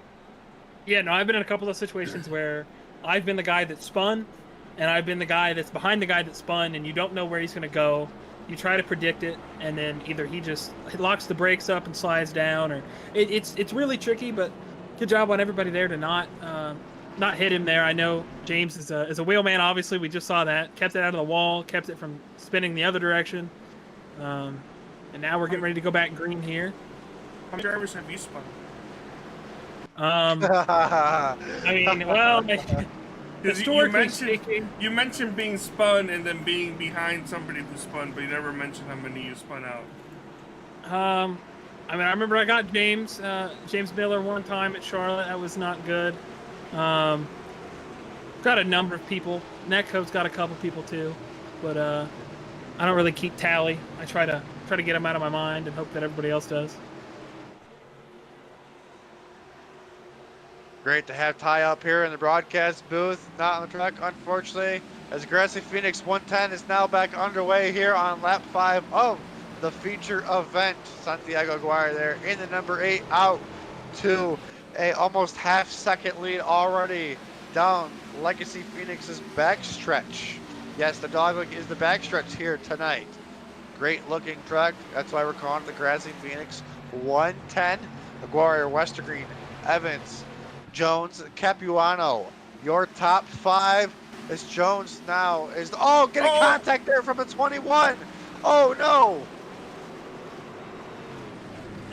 Yeah, no, I've been in a couple of situations where I've been the guy that spun, and I've been the guy that's behind the guy that spun, and you don't know where he's going to go. You try to predict it, and then either he just locks the brakes up and slides down, or it's really tricky. But good job on everybody there to not hit him there. I know James is a wheelman. Obviously, we just saw that. Kept it out of the wall, kept it from spinning the other direction. And now we're getting ready to go back green here. How many drivers have you spun? I mean, well, historically speaking, you mentioned being spun and then being behind somebody who spun, but you never mentioned how many you spun out. I mean, I remember I got James Miller one time at Charlotte. That was not good. Got a number of people. Netco's got a couple people too, but I don't really keep tally. I try to get them out of my mind and hope that everybody else does. Great to have Ty up here in the broadcast booth, not on the track, unfortunately, as Grassy Phoenix 110 is now back underway here on lap 5 of the feature event. Santiago Aguirre there in the number 8, out to a almost half-second lead already down Legacy Phoenix's backstretch. Yes, the dogleg is the backstretch here tonight. Great looking track. That's why we're calling it the Grassy Phoenix 110. Aguirre, Westergreen, Evans, Jones, Capuano. Your top 5 is Jones now. Getting contact there from the 21. Oh no.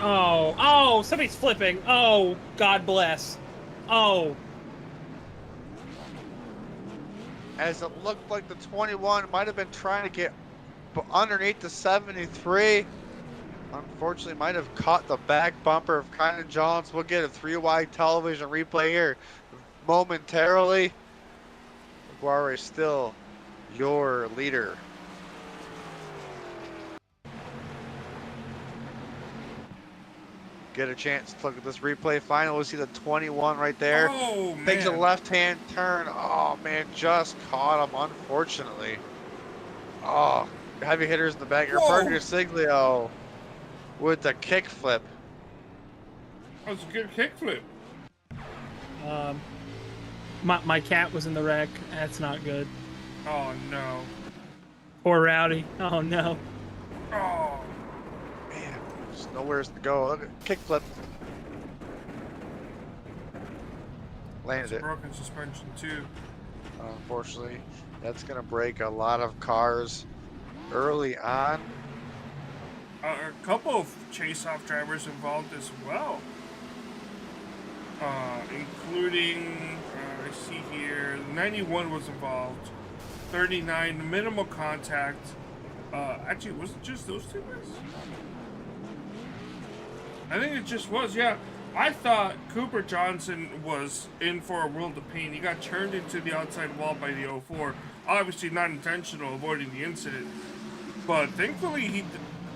Oh, somebody's flipping. Oh, God bless. Oh. As it looked like the 21 might have been trying to get underneath the 73. Unfortunately, might have caught the back bumper of Kynan Jones. We'll get a 3-wide television replay here momentarily. Aguirre is still your leader. Get a chance to look at this replay final. We'll see the 21 right there. Oh, man. Takes a left-hand turn. Oh, man, just caught him, unfortunately. Oh, heavy hitters in the back. Your partner, Siglio, with the kickflip. That was a good kickflip. My cat was in the wreck. That's not good. Oh, no. Poor Rowdy. Oh, no. Oh. Man, there's nowhere to go. Look at kickflip. Landed it. Broken suspension, too. Unfortunately, that's going to break a lot of cars early on. A couple of chase-off drivers involved as well. including, I see here, 91 was involved, 39 minimal contact. Actually, was it just those two guys? I think it just was, yeah. I thought Cooper Johnson was in for a world of pain. He got turned into the outside wall by the 04. Obviously not intentional, avoiding the incident. But thankfully,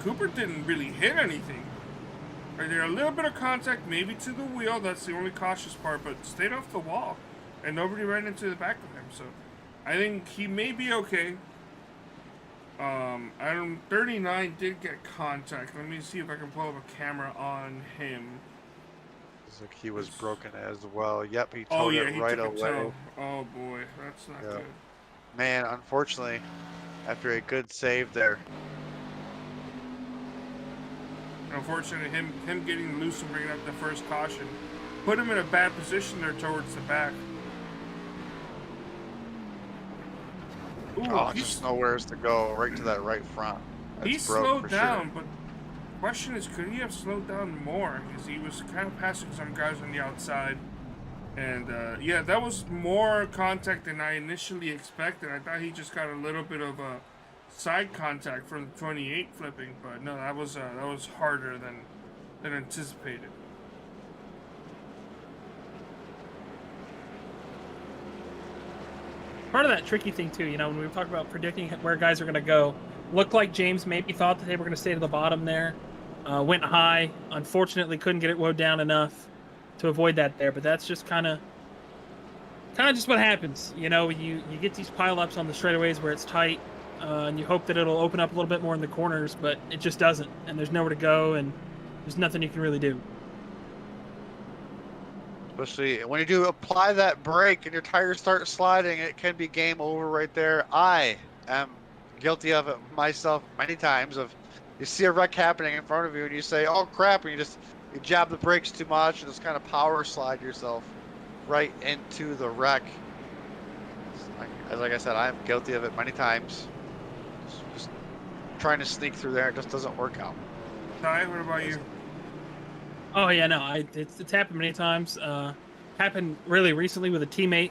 Cooper didn't really hit anything. Right there, a little bit of contact, maybe to the wheel. That's the only cautious part, but stayed off the wall. And nobody ran into the back of him. So I think he may be okay. 39 did get contact. Let me see if I can pull up a camera on him. Looks like he was broken as well. Yep, he Oh towed yeah, it he right took a away. tow. Oh boy, that's not good. Man, unfortunately, after a good save there. Unfortunately, him getting loose and bringing up the first caution put him in a bad position there towards the back. Ooh, Oh, just nowhere to go. Right to that right front. He That's broke slowed for down, sure. but the question is, could he have slowed down more? Because he was kind of passing some guys on the outside. And yeah, that was more contact than I initially expected. I thought he just got a little bit of a side contact from the 28 flipping, but no, that was harder than anticipated. Part of that tricky thing too, you know, when we talk about predicting where guys are going to go, looked like James maybe thought that they were going to stay to the bottom there, went high. Unfortunately, couldn't get it wound down enough to avoid that there. But that's just kind of just what happens. You know, you get these pileups on the straightaways where it's tight, and you hope that it'll open up a little bit more in the corners, but it just doesn't. And there's nowhere to go, and there's nothing you can really do. Especially when you do apply that brake and your tires start sliding, it can be game over right there. I am guilty of it myself many times. Of you see a wreck happening in front of you and you say, "Oh crap!" and you jab the brakes too much and just kind of power slide yourself right into the wreck. Like I said, I'm guilty of it many times. Just trying to sneak through there, it just doesn't work out. Ty, what about you? Oh yeah, no, it's happened many times. Happened really recently with a teammate.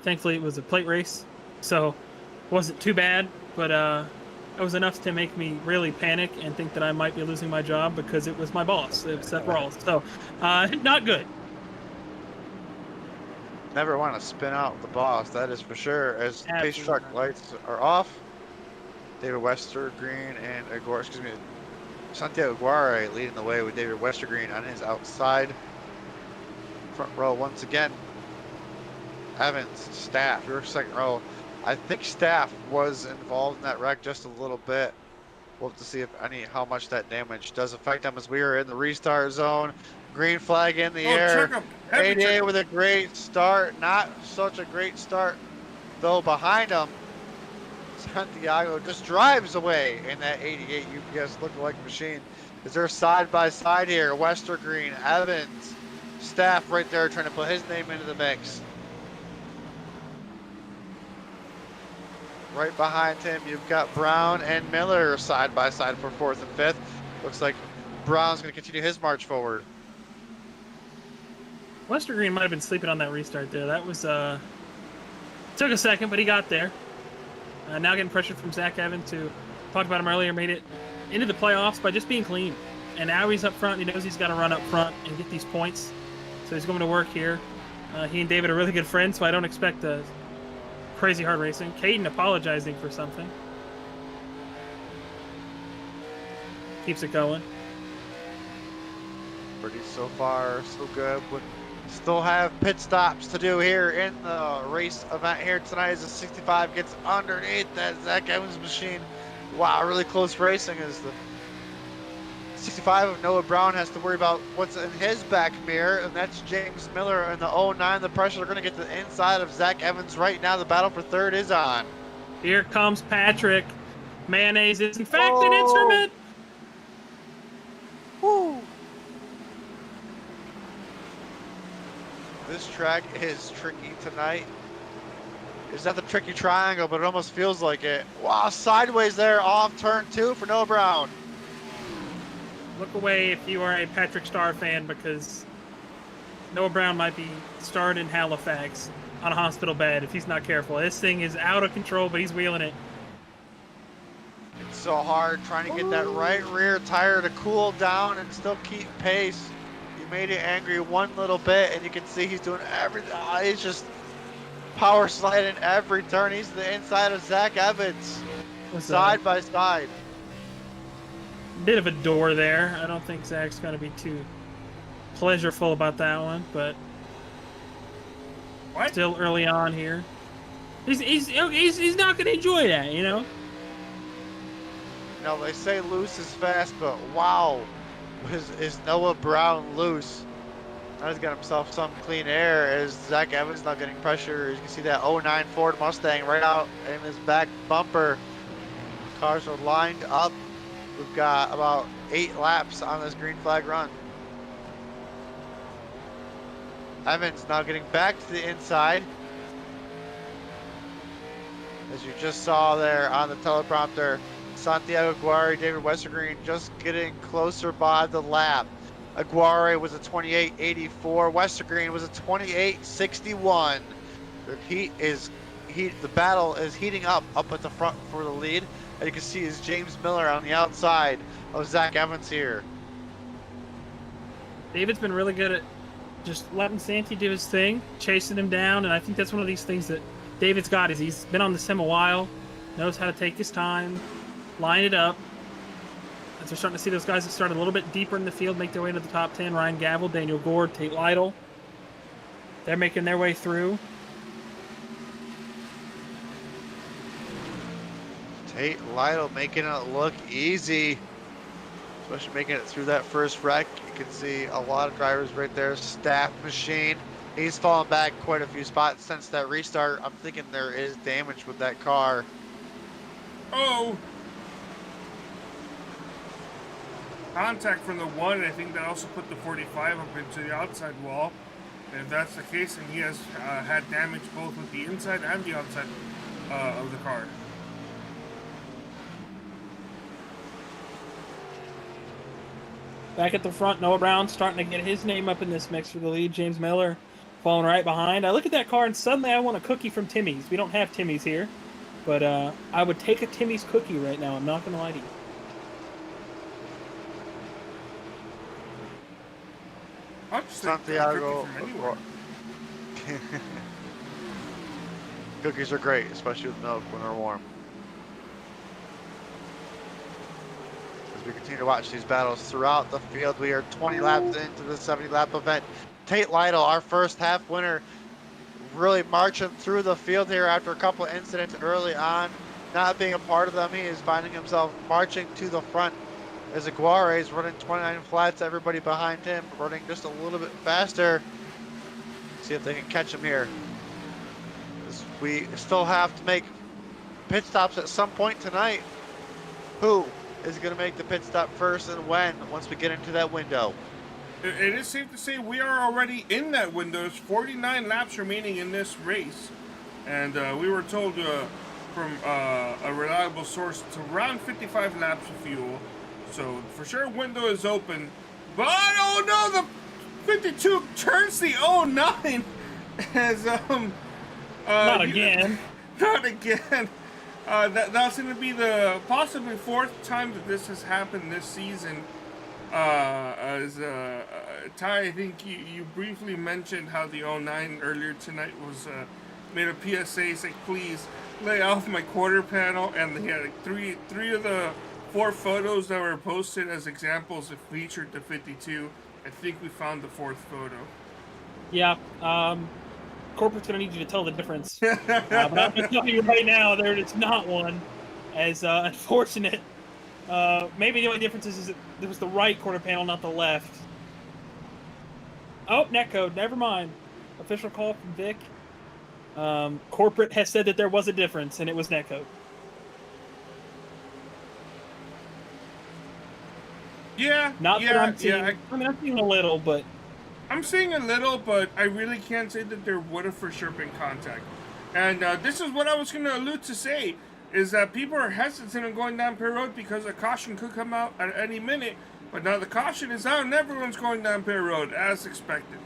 Thankfully, it was a plate race, so it wasn't too bad. But it was enough to make me really panic and think that I might be losing my job because it was my boss, it was Seth Rawls. So not good. Never want to spin out the boss, that is for sure. As the pace Absolutely truck not. lights are off, David Westergreen and Santiago Aguirre leading the way with David Westergreen on his outside. Front row once again. Evans, Staff, your second row. I think Staff was involved in that wreck just a little bit. We'll have to see if how much that damage does affect them as we are in the restart zone. Green flag in the air. ADA with a great start. Not such a great start though behind him. Santiago just drives away in that 88 UPS lookalike machine. Is there side by side here? Westergreen, Evans, Staff right there trying to put his name into the mix. Right behind him, you've got Brown and Miller side by side for 4th and 5th. Looks like Brown's going to continue his march forward. Westergreen might have been sleeping on that restart there. That was took a second, but he got there. Now getting pressure from Zach Evans, who talked about him earlier, made it into the playoffs by just being clean. And now he's up front. He knows he's got to run up front and get these points. So he's going to work here. He and David are really good friends, so I don't expect a crazy hard racing. Caden apologizing for something. Keeps it going. Pretty so far, so good. But still have pit stops to do here in the race event here tonight as the 65 gets underneath that Zach Evans machine. Wow, really close racing as the 65 of Noah Brown has to worry about what's in his back mirror, and that's James Miller in the 09. The pressure, they're going to get to the inside of Zach Evans right now. The battle for 3rd is on. Here comes Patrick. Mayonnaise is in fact an instrument. Woo. This track is tricky tonight. It's not the tricky triangle, but it almost feels like it. Wow, sideways there off turn 2 for Noah Brown. Look away if you are a Patrick Starr fan, because Noah Brown might be starred in Halifax on a hospital bed if he's not careful. This thing is out of control, but he's wheeling it. It's so hard trying to get that right rear tire to cool down and still keep pace. You made it angry one little bit, and you can see he's doing everything. He's just power sliding every turn. He's the inside of Zach Evans, side by side. Bit of a door there. I don't think Zach's going to be too pleasureful about that one, but still early on here. He's not going to enjoy that, you know? They say loose is fast, but wow, is Noah Brown loose? Now he's got himself some clean air as Zach Evans not getting pressure. You can see that 09 Ford Mustang right out in his back bumper. Cars are lined up. We've got about 8 laps on this green flag run. Evans now getting back to the inside. As you just saw there on the teleprompter, Santiago Aguirre, David Westergreen just getting closer by the lap. Aguirre was a 28.84. Westergreen was a 28.61. The battle is heating up at the front for the lead. And you can see is James Miller on the outside of Zach Evans here. David's been really good at just letting Santi do his thing, chasing him down, and I think that's one of these things that David's got is he's been on the sim a while, knows how to take his time, line it up. As we're starting to see those guys that started a little bit deeper in the field make their way into the top 10. Ryan Gavel, Daniel Gore, Tate Lytle. They're making their way through. Tate Lytle making it look easy, especially making it through that first wreck. You can see a lot of drivers right there. Staff Machine, he's fallen back quite a few spots since that restart. I'm thinking there is damage with that car. Oh! Contact from the 1, I think that also put the 45 up into the outside wall. And if that's the case, then he has had damage both with the inside and the outside of the car. Back at the front, Noah Brown starting to get his name up in this mix for the lead. James Miller falling right behind. I look at that car and suddenly I want a cookie from Timmy's. We don't have Timmy's here, but I would take a Timmy's cookie right now. I'm not going to lie to you. I'll just Santiago. Cookies are great, especially with milk when they're warm. As we continue to watch these battles throughout the field, we are 20 laps into the 70-lap event. Tate Lytle, our first half winner, really marching through the field here after a couple of incidents early on. Not being a part of them, he is finding himself marching to the front as Aguirre is running 29 flats. Everybody behind him running just a little bit faster. See if they can catch him here. As we still have to make pit stops at some point tonight. Who is going to make the pit stop first and when, once we get into that window? It is safe to say we are already in that window. There's 49 laps remaining in this race. And we were told from a reliable source it's around 55 laps of fuel. So for sure window is open. But oh no, the 52 turns the 09 as not again. Not again. That's going to be the possibly 4th time that this has happened this season. As Ty, I think you briefly mentioned how the 09 earlier tonight was made a PSA saying, please lay off my quarter panel, and they had like three of the 4 photos that were posted as examples that featured the 52. I think we found the 4th photo. Yeah, corporate's gonna need you to tell the difference. But I'm gonna tell you right now, it's not one. As unfortunate. Maybe the only difference is that it was the right quarter panel, not the left. Oh, netcode. Never mind. Official call from Vic. Corporate has said that there was a difference, and it was netcode. Yeah. Not yeah, that I'm seeing. yeah. I mean, I'm seeing a little, but I'm seeing a little, but I really can't say that there would have for sure been contact. And this is what I was going to allude to say, is that people are hesitant on going down Pier Road because a caution could come out at any minute. But now the caution is out and everyone's going down Pier Road as expected.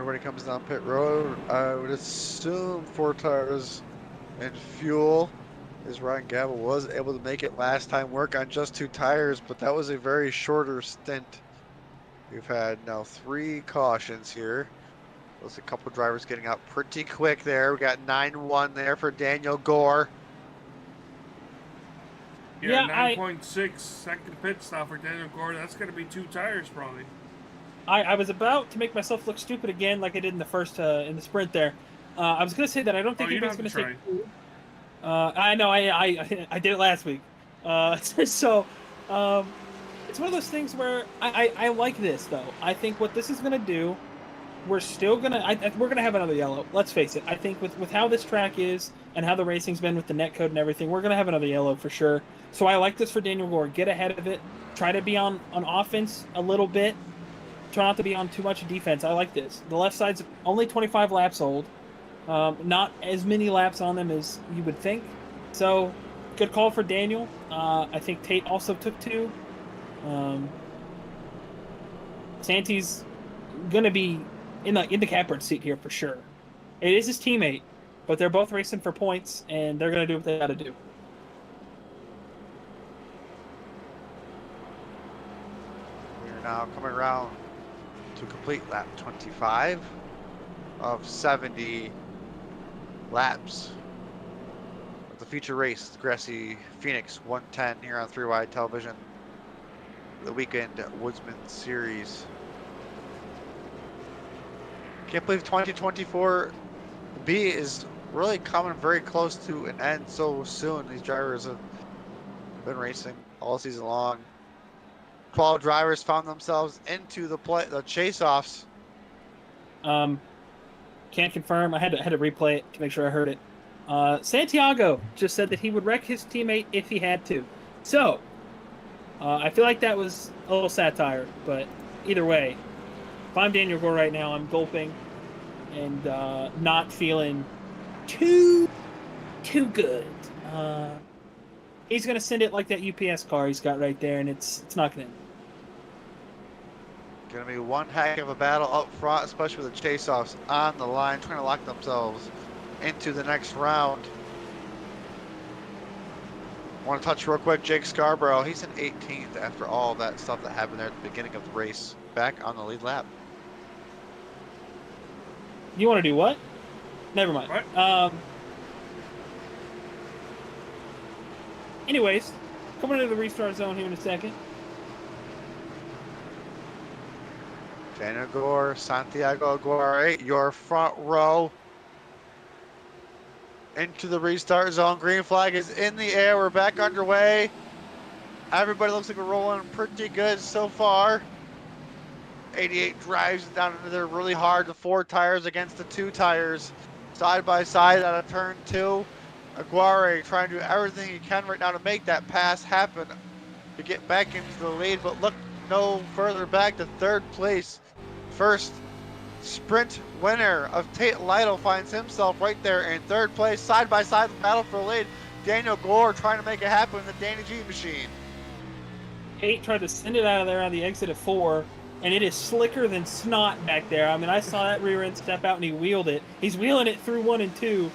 everybody comes down pit road. I would assume 4 tires and fuel, as Ryan Gabble was able to make it last time work on just 2 tires, but that was a very shorter stint. We've had now 3 cautions here. There's a couple drivers getting out pretty quick there. We got 9-1 there for Daniel Gore. Yeah, Yeah, 9.6 second pit stop for Daniel Gore. That's going to be 2 tires probably. I was about to make myself look stupid again, like I did in the first in the sprint there. I was gonna say that I don't think anybody's gonna take. I know I did it last week. So it's one of those things where I like this though. I think what this is gonna do, we're still gonna we're gonna have another yellow. Let's face it. I think with how this track is and how the racing's been with the net code and everything, we're gonna have another yellow for sure. So I like this for Daniel Gore. Get ahead of it. Try to be on offense a little bit. Try not to be on too much defense. I like this. The left side's only 25 laps old. Not as many laps on them as you would think. So, good call for Daniel. I think Tate also took 2. Santi's gonna be in the catbird seat here for sure. It is his teammate, but they're both racing for points, and they're gonna do what they gotta do. We are now coming around to complete lap 25 of 70 laps of the feature race, the Grassy Phoenix 110 here on 3Y television, the weekend Woodsmen series. Can't believe 2024 B is really coming very close to an end so soon. These drivers have been racing all season long. 12 drivers found themselves into the chase-offs. Can't confirm. I had to replay it to make sure I heard it. Santiago just said that he would wreck his teammate if he had to. So, I feel like that was a little satire, but either way, if I'm Daniel Gore right now, I'm gulping and not feeling too good. He's gonna send it like that UPS car he's got right there, and it's not gonna end. Gonna be one heck of a battle up front, especially with the chase-offs on the line, trying to lock themselves into the next round. Want to touch real quick, Jake Scarborough. He's in 18th after all that stuff that happened there at the beginning of the race. Back on the lead lap. You want to do what? Never mind. What? Anyways, coming into the restart zone here in a second. Daniel Gore, Santiago Aguirre, your front row into the restart zone. Green flag is in the air. We're back underway. Everybody looks like we're rolling pretty good so far. 88 drives down into there really hard. The 4 tires against the 2 tires. Side by side out of turn 2. Aguirre trying to do everything he can right now to make that pass happen to get back into the lead, but look no further back to 3rd place. First sprint winner of Tate Lytle finds himself right there in 3rd place, side by side, the battle for the lead. Daniel Gore trying to make it happen in the Danny G machine. Tate tried to send it out of there on the exit of 4, and it is slicker than snot back there. I mean, I saw that rear end step out, and he wheeled it. He's wheeling it through 1 and 2.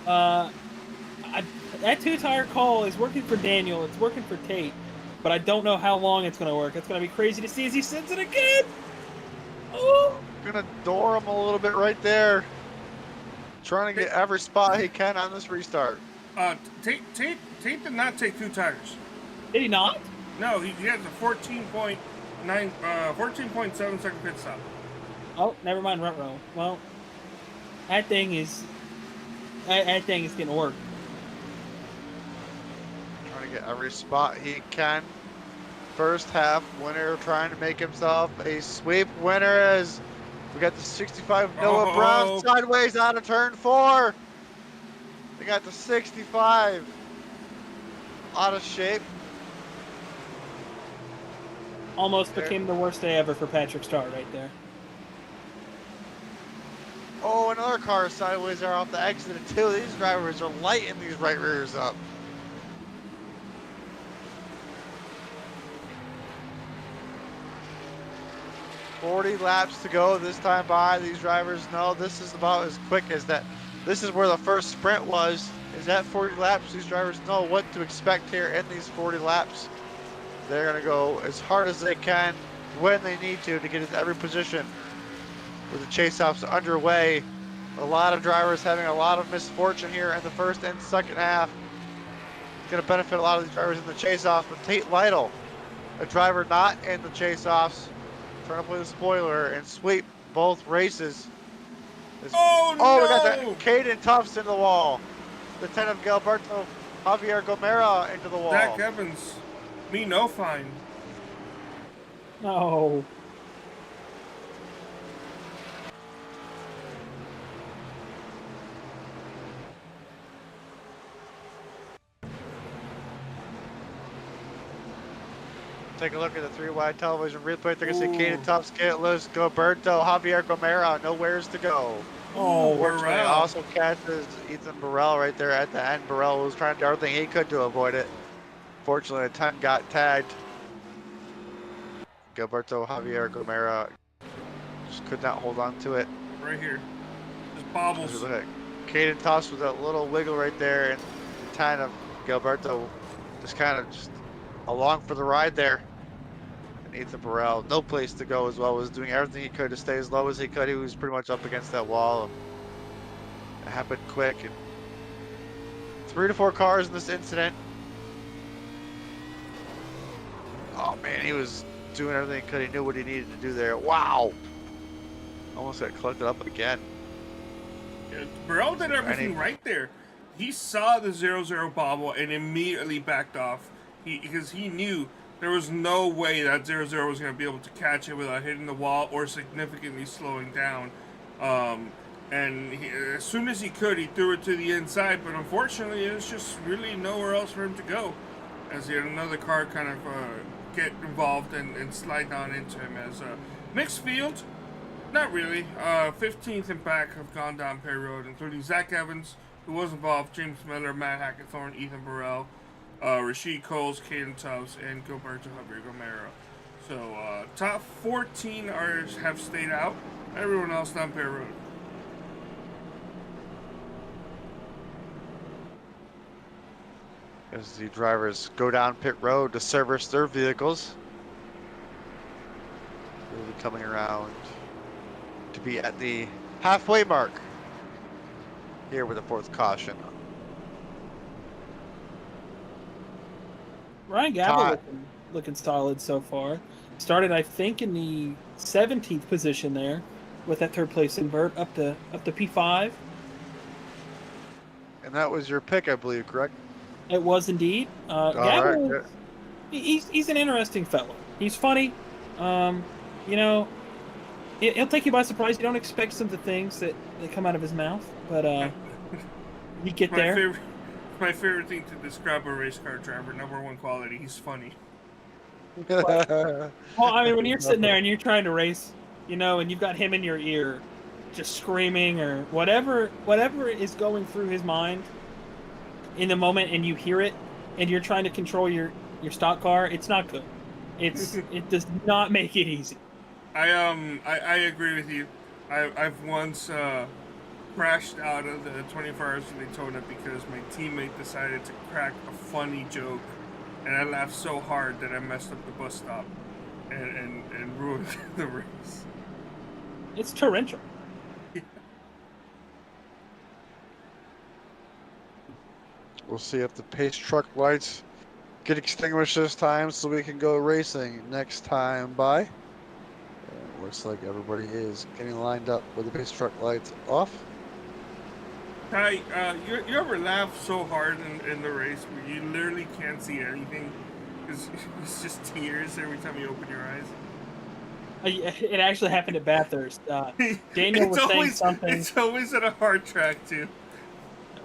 That 2-tire call is working for Daniel. It's working for Tate, but I don't know how long it's going to work. It's going to be crazy to see as he sends it again. Oh! Gonna door him a little bit right there. Trying to get every spot he can on this restart. Tate did not take 2 tires. Did he not? No, he has a 14.7 second pit stop. Oh, never mind, front row. Well, that thing is getting work. Trying to get every spot he can. First half winner trying to make himself a sweep winner as we got the 65 Noah Brown sideways out of turn 4. They got the 65 out of shape. Almost became the worst day ever for Patrick Starr right there. Oh, another car sideways there off the exit too. These drivers are lighting these right rears up. 40 laps to go this time by. These drivers know this is about as quick as that. This is where the first sprint was. Is that 40 laps? These drivers know what to expect here in these 40 laps. They're going to go as hard as they can when they need to get into every position. With the chase-offs underway, a lot of drivers having a lot of misfortune here in the first and second half. It's going to benefit a lot of these drivers in the chase-offs, but Tate Lytle, a driver not in the chase-offs, trying to play the spoiler and sweep both races. Oh, oh, no! We got that Caden Tufts into the wall. The 10 of Gilberto Javier Gomera into the wall. Zach Evans, me no fine. No. Take a look at the 3-wide television replay. They're going to see Caden Tufts get loose. Gilberto Javier Gomera, nowheres to go. Oh, Fortunately, Burrell. also catches Ethan Burrell right there at the end. Burrell was trying to do everything he could to avoid it. Fortunately, a 10 got tagged. Gilberto Javier Gomera just could not hold on to it. Right here. Just bobbles. Look at Caden Tufts with that little wiggle right there, and the 10 of Gilberto just kind of just along for the ride there. And Ethan Burrell, no place to go as well, was doing everything he could to stay as low as he could. He was pretty much up against that wall. It happened quick. And 3 to 4 cars in this incident. Oh man, he was doing everything he could. He knew what he needed to do there. Wow. Almost got collected up again. Yeah, Burrell did everything right there. He saw the 0-0 bobble and immediately backed off. Because he knew there was no way that 0-0 was going to be able to catch it without hitting the wall or significantly slowing down. And as soon as he could, he threw it to the inside. But unfortunately, there's just really nowhere else for him to go. As yet another car kind of get involved and slide down into him. As mixed field, not really. 15th and back have gone down Perry Road, including Zach Evans, who was involved, James Miller, Matt Hackathorn, Ethan Burrell, Rashid Coles, Caden Tufts, and Gilberto Javier Gomera. So top 14 have stayed out. Everyone else down Perry Road. As the drivers go down pit road to service their vehicles. They'll be coming around to be at the halfway mark here with the 4th caution. Ryan Gabble looking solid so far. Started, I think, in the 17th position there with that 3rd place invert up to P5. And that was your pick, I believe, correct? It was indeed. Gabble, right. he's an interesting fellow. He's funny. You know, he'll take you by surprise. You don't expect some of the things that come out of his mouth, but you get there. My favorite thing to describe a race car driver, #1 quality, he's funny. Well, I mean, when you're sitting there and you're trying to race, you know, and you've got him in your ear, just screaming or whatever is going through his mind in the moment, and you hear it, and you're trying to control your stock car, it's not good. It does not make it easy. I agree with you. I've once crashed out of the 24 Hours of Daytona because my teammate decided to crack a funny joke, and I laughed so hard that I messed up the bus stop and ruined the race. It's torrential. We'll see if the pace truck lights get extinguished this time so we can go racing next time by. Looks like everybody is getting lined up with the pace truck lights off. Ty, you ever laugh so hard in the race where you literally can't see anything? It's just tears every time you open your eyes. It actually happened at Bathurst. Daniel was saying something. It's always at a hard track too.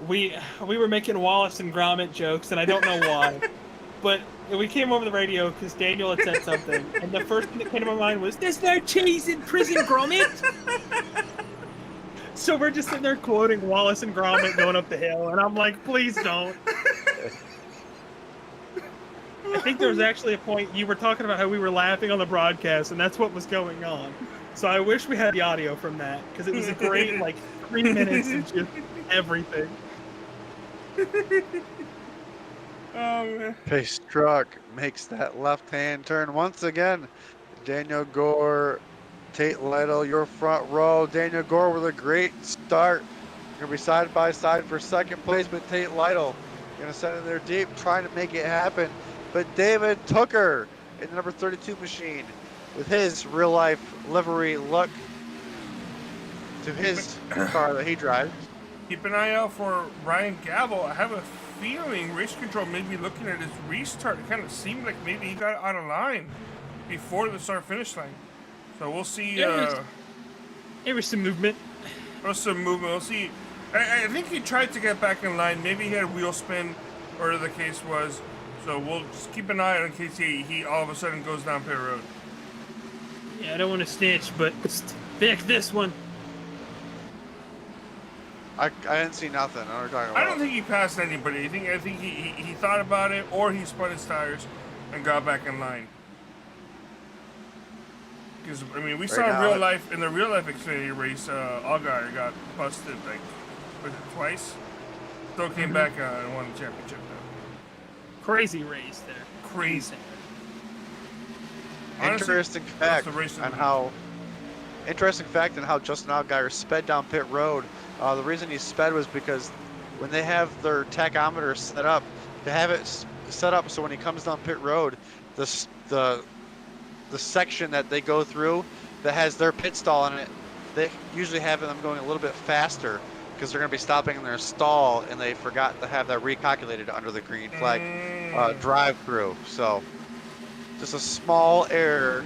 We were making Wallace and Gromit jokes, and I don't know why, but we came over the radio because Daniel had said something, and the first thing that came to my mind was, "There's no cheese in prison, Gromit." So we're just sitting there quoting Wallace and Gromit going up the hill, and I'm like, please don't. think there was actually a point you were talking about how we were laughing on the broadcast, and that's what was going on. So I wish we had the audio from that, because it was a great, 3 minutes of just everything. Oh, man. Pace truck makes that left-hand turn once again. Daniel Gore, Tate Lytle, your front row. Daniel Gore with a great start. Gonna be side by side for second place with Tate Lytle. Gonna send it there deep, trying to make it happen. But David Tooker in the number 32 machine with his real life livery look to his car that he drives. Keep an eye out for Ryan Gavel. I have a feeling Race Control may be looking at his restart. It kind of seemed like maybe he got out of line before the start-finish line. So we'll see. There was some movement. We'll see. I think he tried to get back in line. Maybe he had wheel spin, or the case was. So we'll just keep an eye out in case he all of a sudden goes down pit road. Yeah, I don't want to snitch, but pick this one. I didn't see nothing. I don't know what you're talking about. I don't think he passed anybody. I think he thought about it, or he spun his tires and got back in line. Because we Right saw now, in the real life Xfinity race, Allgaier got busted was it twice? Still came back and won the championship though. Crazy race there. Crazy. Honestly, Interesting fact the race of on the how Justin Allgaier sped down pit road. The reason he sped was because when they have their tachometer set up, they have it set up so when he comes down pit road, the section that they go through that has their pit stall in it, they usually have them going a little bit faster because they're going to be stopping in their stall, and they forgot to have that recalculated under the green flag drive-through. So just a small error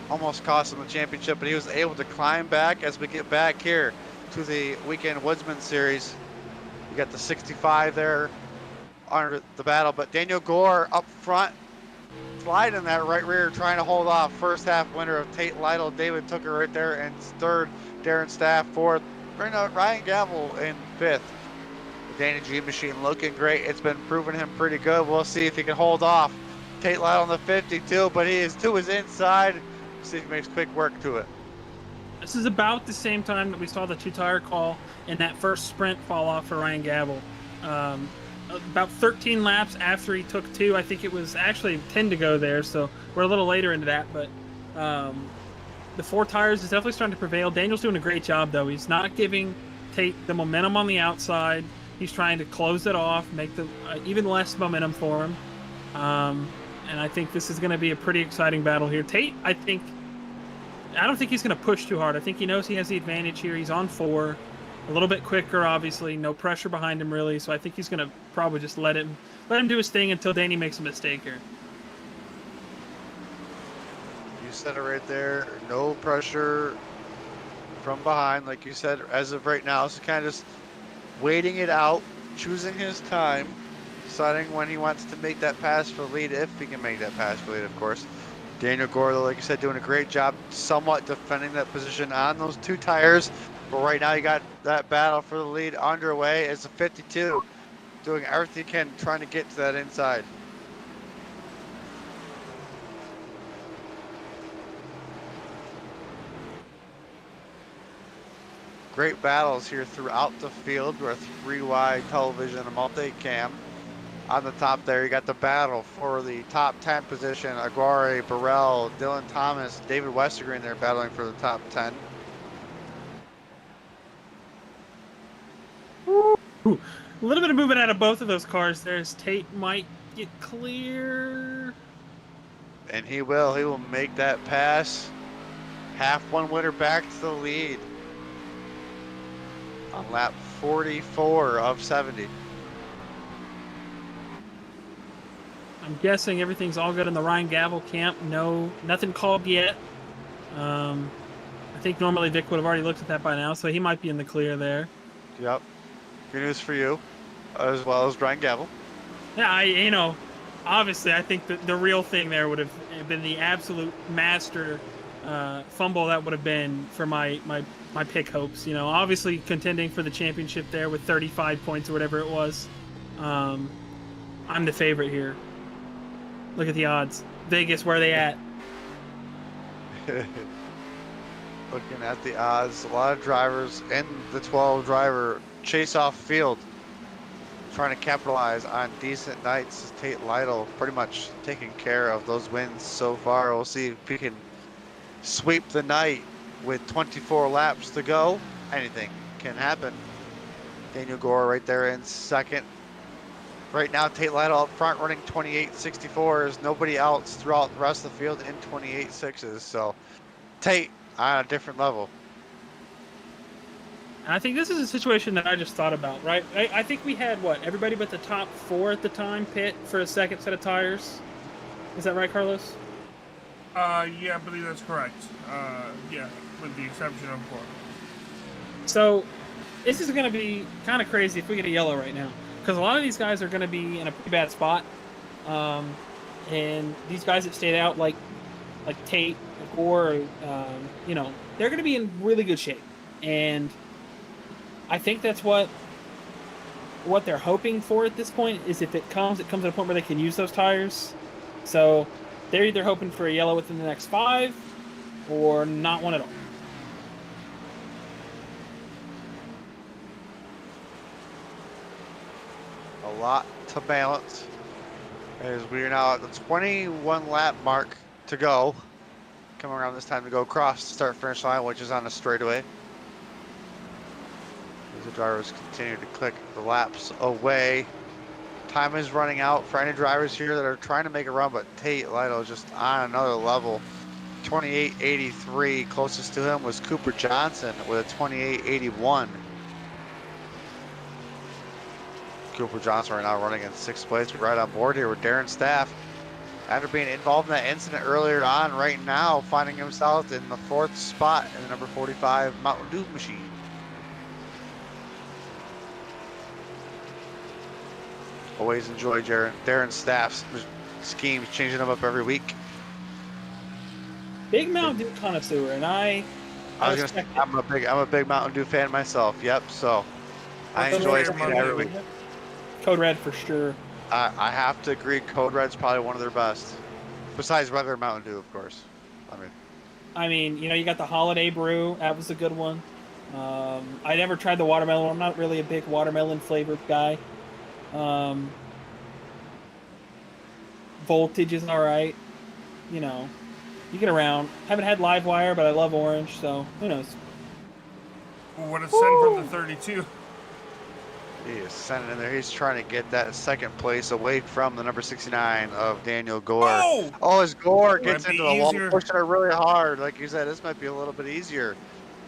almost cost him the championship, but he was able to climb back as we get back here to the weekend Woodsman series. You got the 65 there under the battle, but Daniel Gore up front, sliding that right rear, trying to hold off first half winner of Tate Lytle. David Tooker right there, and third, Darren Staff fourth. Ryan Gavel in fifth. The Danny G machine looking great. It's been proving him pretty good. We'll see if he can hold off Tate Lytle on the 52, but he is to his inside. See if he makes quick work to it. This is about the same time that we saw the two-tire call and that first sprint fall off for Ryan Gavel. About 13 laps after he took two. I think it was actually 10 to go there, so we're a little later into that. But the four tires is definitely starting to prevail. Daniel's doing a great job, though. He's not giving Tate the momentum on the outside. He's trying to close it off, make the even less momentum for him. And I think this is going to be a pretty exciting battle here. Tate, I don't think he's going to push too hard. I think he knows he has the advantage here. He's on four, a little bit quicker, obviously. No pressure behind him, really. So I think he's going to probably just let him do his thing until Danny makes a mistake here. You said it right there. No pressure from behind, like you said, as of right now. So kind of just waiting it out, choosing his time, deciding when he wants to make that pass for the lead, if he can make that pass for the lead, of course. Daniel Gore, though, like you said, doing a great job somewhat defending that position on those two tires. But right now you got that battle for the lead underway. It's a 52, doing everything he can, trying to get to that inside. Great battles here throughout the field with 3-wide television and multi-cam. On the top there, you got the battle for the top 10 position. Aguirre, Burrell, Dylan Thomas, David Westergren there battling for the top 10. Ooh, a little bit of movement out of both of those cars there as Tate might get clear. And he will. He will make that pass. Half one winner back to the lead on lap 44 of 70. I'm guessing everything's all good in the Ryan Gavel camp. No, nothing called yet. I think normally Vic would have already looked at that by now, so he might be in the clear there. Yep. Good news for you, as well as Ryan Gavel. Yeah, obviously I think that the real thing there would have been the absolute master fumble that would have been for my pick hopes. Obviously contending for the championship there with 35 points or whatever it was. I'm the favorite here. Look at the odds. Vegas, where are they at? Looking at the odds, a lot of drivers in the 12 driver chase off field, trying to capitalize on decent nights. Tate Lytle pretty much taking care of those wins so far. We'll see if we can sweep the night with 24 laps to go. Anything can happen. Daniel Gore right there in second. Right now, Tate Lytle up front running 28.64s. Nobody else throughout the rest of the field in 28.6s. So Tate on a different level. And I think this is a situation that I just thought about, right? I think we had, what, everybody but the top 4 at the time pit for a second set of tires. Is that right, Carlos? Yeah, I believe that's correct. Yeah, with the exception of Gore. So this is going to be kind of crazy if we get a yellow right now. Because a lot of these guys are going to be in a pretty bad spot. And these guys that stayed out, like Tate, or you know, they're going to be in really good shape. And I think that's what they're hoping for at this point, is if it comes at a point where they can use those tires. So they're either hoping for a yellow within the next 5 or not one at all. A lot to balance as we are now at the 21 lap mark to go. Coming around this time to go across the start finish line, which is on a straightaway. As the drivers continue to click the laps away. Time is running out for any drivers here that are trying to make a run, but Tate Lytle is just on another level. 28.83. Closest to him was Cooper Johnson with a 28.81. Cooper Johnson right now running in 6th place. We're right on board here with Darren Staff. After being involved in that incident earlier on, right now finding himself in the 4th spot in the number 45 Mountain Dew machine. Always enjoy Darren Staff's schemes, changing them up every week. Big Mountain Dew connoisseur, and I was gonna say I'm a big Mountain Dew fan myself. Yep, so I enjoy it every week. Code Red for sure. I have to agree. Code Red's probably one of their best, besides regular Mountain Dew, of course. I mean, you know, you got the Holiday Brew. That was a good one. I never tried the watermelon. I'm not really a big watermelon flavored guy. Voltage is all right. You know, you get around. Haven't had Live Wire, but I love orange, so who knows? What a send from the 32. He is sending in there. He's trying to get that 2nd place away from the number 69 of Daniel Gore. Oh, as Gore gets into the wall, pushing it really hard. Like you said, this might be a little bit easier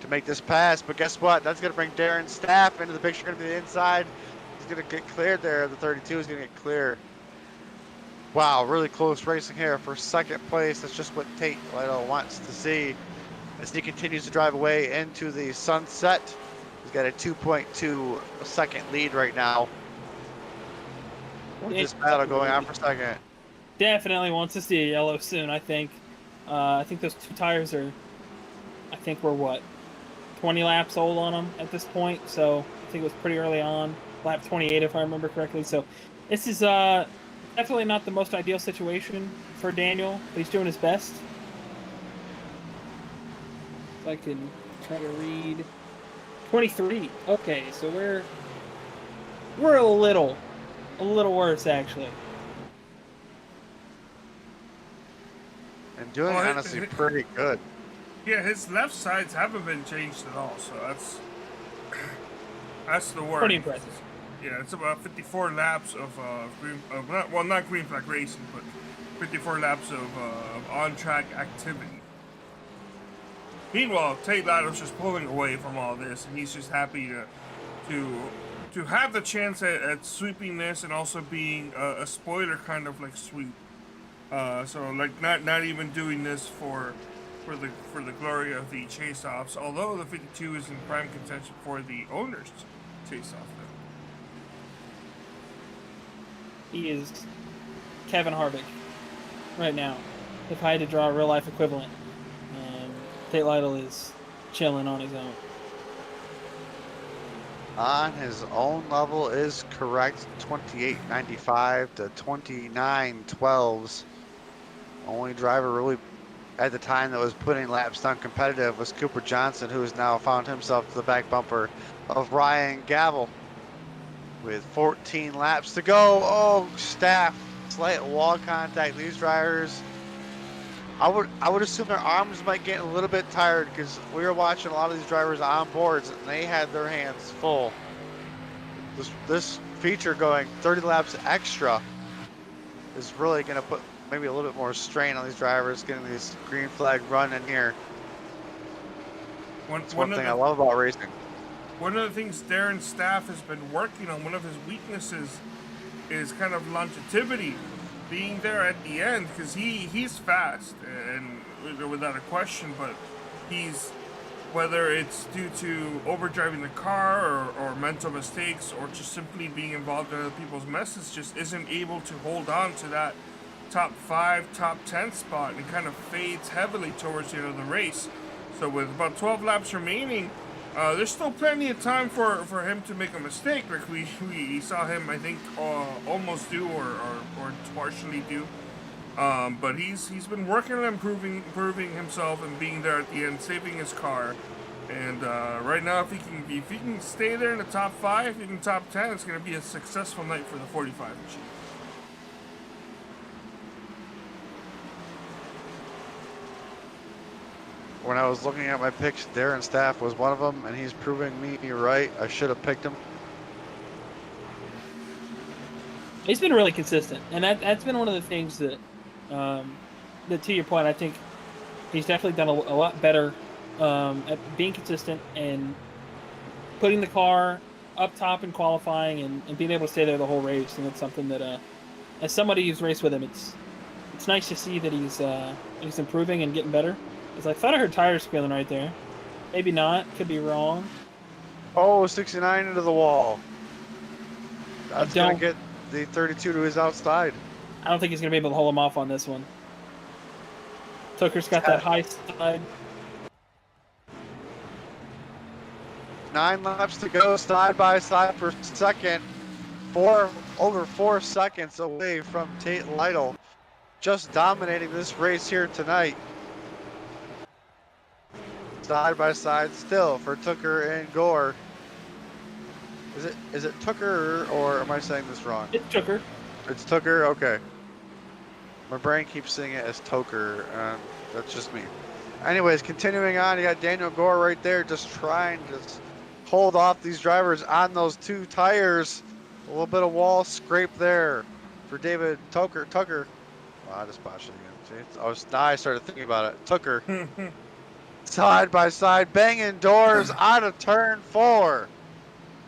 to make this pass. But guess what? That's going to bring Darren Staff into the picture. Going to be the inside. He's going to get cleared there. The 32 is going to get clear. Wow, really close racing here for 2nd place. That's just what Tate Lytle wants to see as he continues to drive away into the sunset. He's got a 2.2 second lead right now. With this battle going on for 2nd. Definitely wants to see a yellow soon, I think. I think those 2 tires are, I think we're what, 20 laps old on them at this point. So I think it was pretty early on. Lap 28, if I remember correctly. So this is definitely not the most ideal situation for Daniel, but he's doing his best. If I can try to read. 23. Okay, so we're a little worse actually. And doing honestly pretty good. Yeah, his left sides haven't been changed at all, so that's the word. Pretty impressive. Yeah, it's about 54 laps of not green flag racing, but 54 laps of on-track activity. Meanwhile, Tate Lytle's just pulling away from all this, and he's just happy to have the chance at sweeping this, and also being a spoiler kind of like sweep. So like not even doing this for the glory of the chase offs. Although the 52 is in prime contention for the owner's chase off. He is Kevin Harvick right now. If I had to draw a real life equivalent. Tate Lytle is chilling on his own. On his own level is correct. 28.95 to 29.12s Only driver really at the time that was putting laps down competitive was Cooper Johnson, who has now found himself to the back bumper of Ryan Gavel. With 14 laps to go. Oh, staff, slight wall contact. These drivers, I would assume their arms might get a little bit tired because we were watching a lot of these drivers on boards and they had their hands full. This feature going 30 laps extra is really going to put maybe a little bit more strain on these drivers getting these green flag run in here. That's one thing I love about racing. One of the things Darren's staff has been working on, one of his weaknesses is kind of longevity, being there at the end, because he's fast, and without a question, but he's, whether it's due to overdriving the car or mental mistakes or just simply being involved in other people's messes, just isn't able to hold on to that top 5, top 10 spot and kind of fades heavily towards the end of the race. So with about 12 laps remaining, there's still plenty of time for him to make a mistake. Like we saw him, I think, almost do or partially do. But he's been working on improving himself and being there at the end, saving his car. And right now, if he can stay there in the top 5, even top 10, it's going to be a successful night for the 45 machine. When I was looking at my picks, Darren Staff was one of them, and he's proving me right. I should have picked him. He's been really consistent, and that's been one of the things that, to your point, I think he's definitely done a lot better at being consistent and putting the car up top in qualifying and being able to stay there the whole race. And it's something that, as somebody who's raced with him, it's nice to see that he's improving and getting better. I thought I heard tires squealing right there. Maybe not. Could be wrong. Oh, 69 into the wall. That's going to get the 32 to his outside. I don't think he's going to be able to hold him off on this one. Tucker's got that high side. 9 laps to go, side by side for second. Over 4 seconds away from Tate Lytle. Just dominating this race here tonight. Side by side still for Tucker and Gore. Is it Tucker or am I saying this wrong? It's Tucker. It's Tucker? Okay. My brain keeps saying it as Toker. That's just me. Anyways, continuing on, you got Daniel Gore right there just trying to hold off these drivers on those 2 tires. A little bit of wall scrape there for David Tucker. Wow, I just botched it again. See, now I started thinking about it. Tucker. Side by side, banging doors out of turn 4.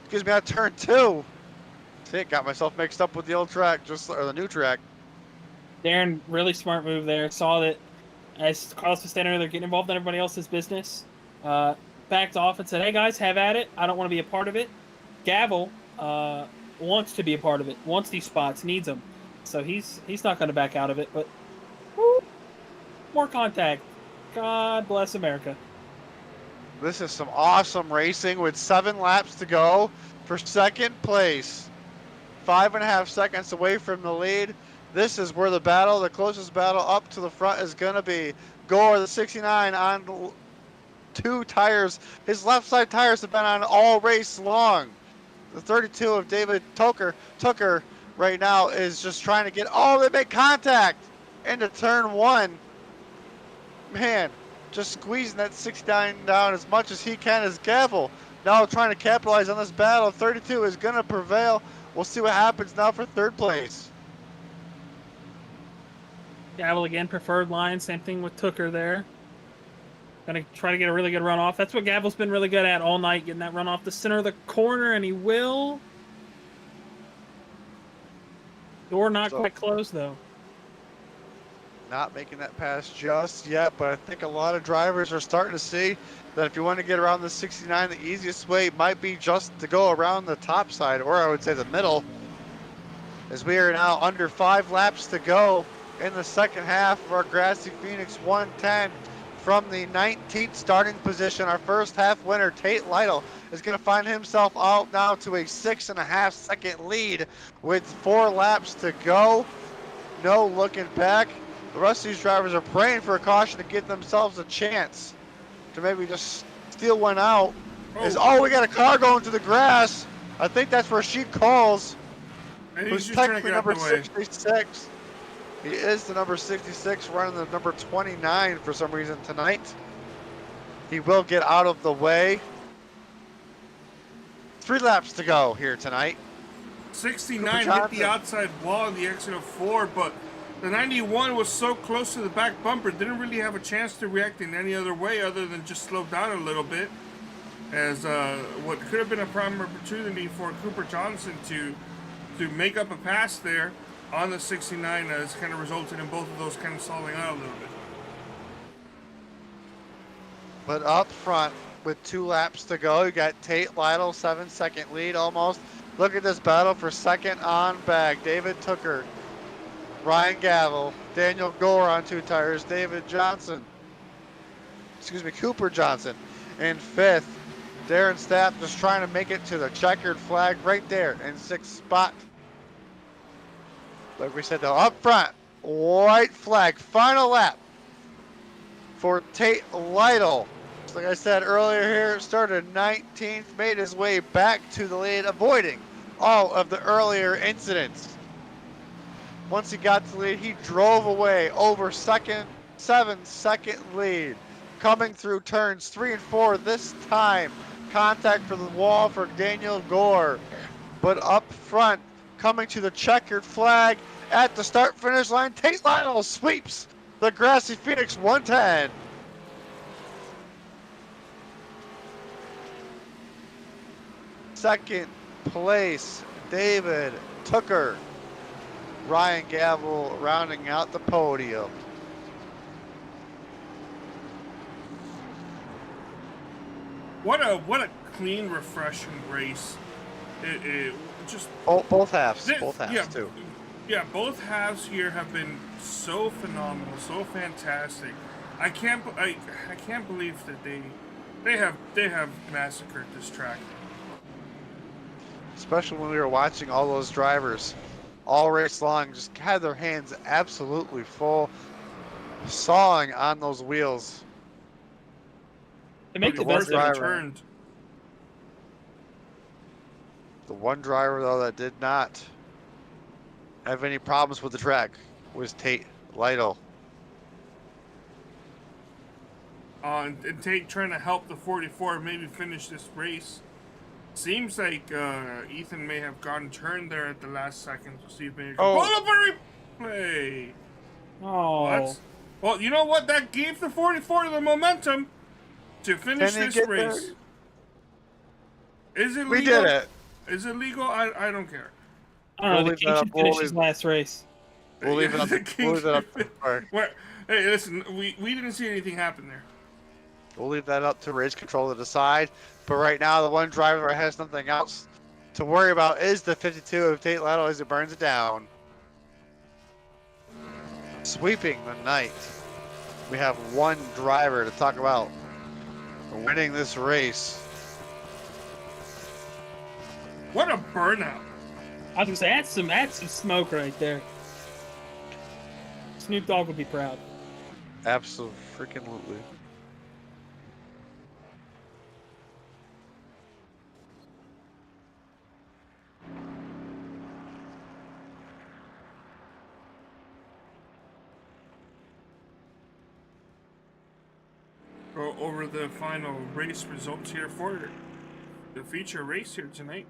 Excuse me, out of turn 2. See, got myself mixed up with the old track, or the new track. Darren, really smart move there. Saw that as Carlos was standing there getting involved in everybody else's business. Backed off and said, "Hey guys, have at it. I don't want to be a part of it." Gavel wants to be a part of it. Wants these spots, needs them. So he's not going to back out of it. But more contact. God bless America. This is some awesome racing with 7 laps to go for second place. 5.5 seconds away from the lead. This is where the closest battle up to the front is going to be. Gore, the 69, on 2 tires. His left side tires have been on all race long. The 32 of David Tucker right now is just trying to get, they make contact into turn 1. Man, just squeezing that 69 down as much as he can as Gavel. Now trying to capitalize on this battle. 32 is going to prevail. We'll see what happens now for 3rd place. Gavel again, preferred line. Same thing with Tucker there. Going to try to get a really good run off. That's what Gavel's been really good at all night, getting that run off the center of the corner, and he will. Door not quite closed, though. Not making that pass just yet, but I think a lot of drivers are starting to see that if you want to get around the 69, the easiest way might be just to go around the top side, or I would say the middle, as we are now under 5 laps to go in the second half of our Grassy Phoenix 110. From the 19th starting position, our first half winner, Tate Lytle, is going to find himself out now to a 6.5 second lead with 4 laps to go. No looking back. The rest of these drivers are praying for a caution to give themselves a chance to maybe just steal one out. Oh, we got a car going to the grass. I think that's where she calls. Who's He's just trying to technically get out number the way. 66. He is the number 66, running the number 29 for some reason tonight. He will get out of the way. 3 laps to go here tonight. 69 hit the outside wall in the exit of 4, but the 91 was so close to the back bumper, didn't really have a chance to react in any other way other than just slow down a little bit. As what could have been a prime opportunity for Cooper Johnson to make up a pass there on the 69 has kind of resulted in both of those kind of stalling out a little bit. But up front with 2 laps to go, you got Tate Lytle, 7-second lead almost. Look at this battle for second on back. David Tooker, Ryan Gavel, Daniel Gore on 2 tires, Cooper Johnson in 5th. Darren Staff just trying to make it to the checkered flag right there in 6th spot. Like we said though, up front, white flag, final lap for Tate Lytle. Like I said earlier here, started 19th, made his way back to the lead, avoiding all of the earlier incidents. Once he got to the lead, he drove away over 7-second lead. Coming through turns 3 and 4 this time. Contact for the wall for Daniel Gore. But up front, coming to the checkered flag at the start-finish line, Tate Lytle sweeps the Grassy Phoenix 110. Second place, David Tooker. Ryan Gavel rounding out the podium. What a clean, refreshing race. It just both halves too. Yeah, both halves here have been so phenomenal, so fantastic. I can't believe that they have massacred this track. Especially when we were watching all those drivers all race long, just had their hands absolutely full, sawing on those wheels. They make the best of it. The one driver though that did not have any problems with the track was Tate Lytle. And Tate trying to help the 44 maybe finish this race. Seems like Ethan may have gotten turned there at the last second. So see if maybe replay. Oh. Well, you know what? That gave the 44 the momentum to finish this race. Is it legal? We did it. Is it legal? I don't care. I don't know. The king should finish his last race. We'll leave it up. We'll leave it up. Hey, listen, we didn't see anything happen there. We'll leave that up to race control to decide. But right now, the one driver has nothing else to worry about is the 52 of Tate Lytle as it burns it down. Sweeping the night. We have one driver to talk about winning this race. What a burnout. I was gonna say, that's some smoke right there. Snoop Dogg would be proud. Absolutely. Go over the final race results here for the feature race here tonight.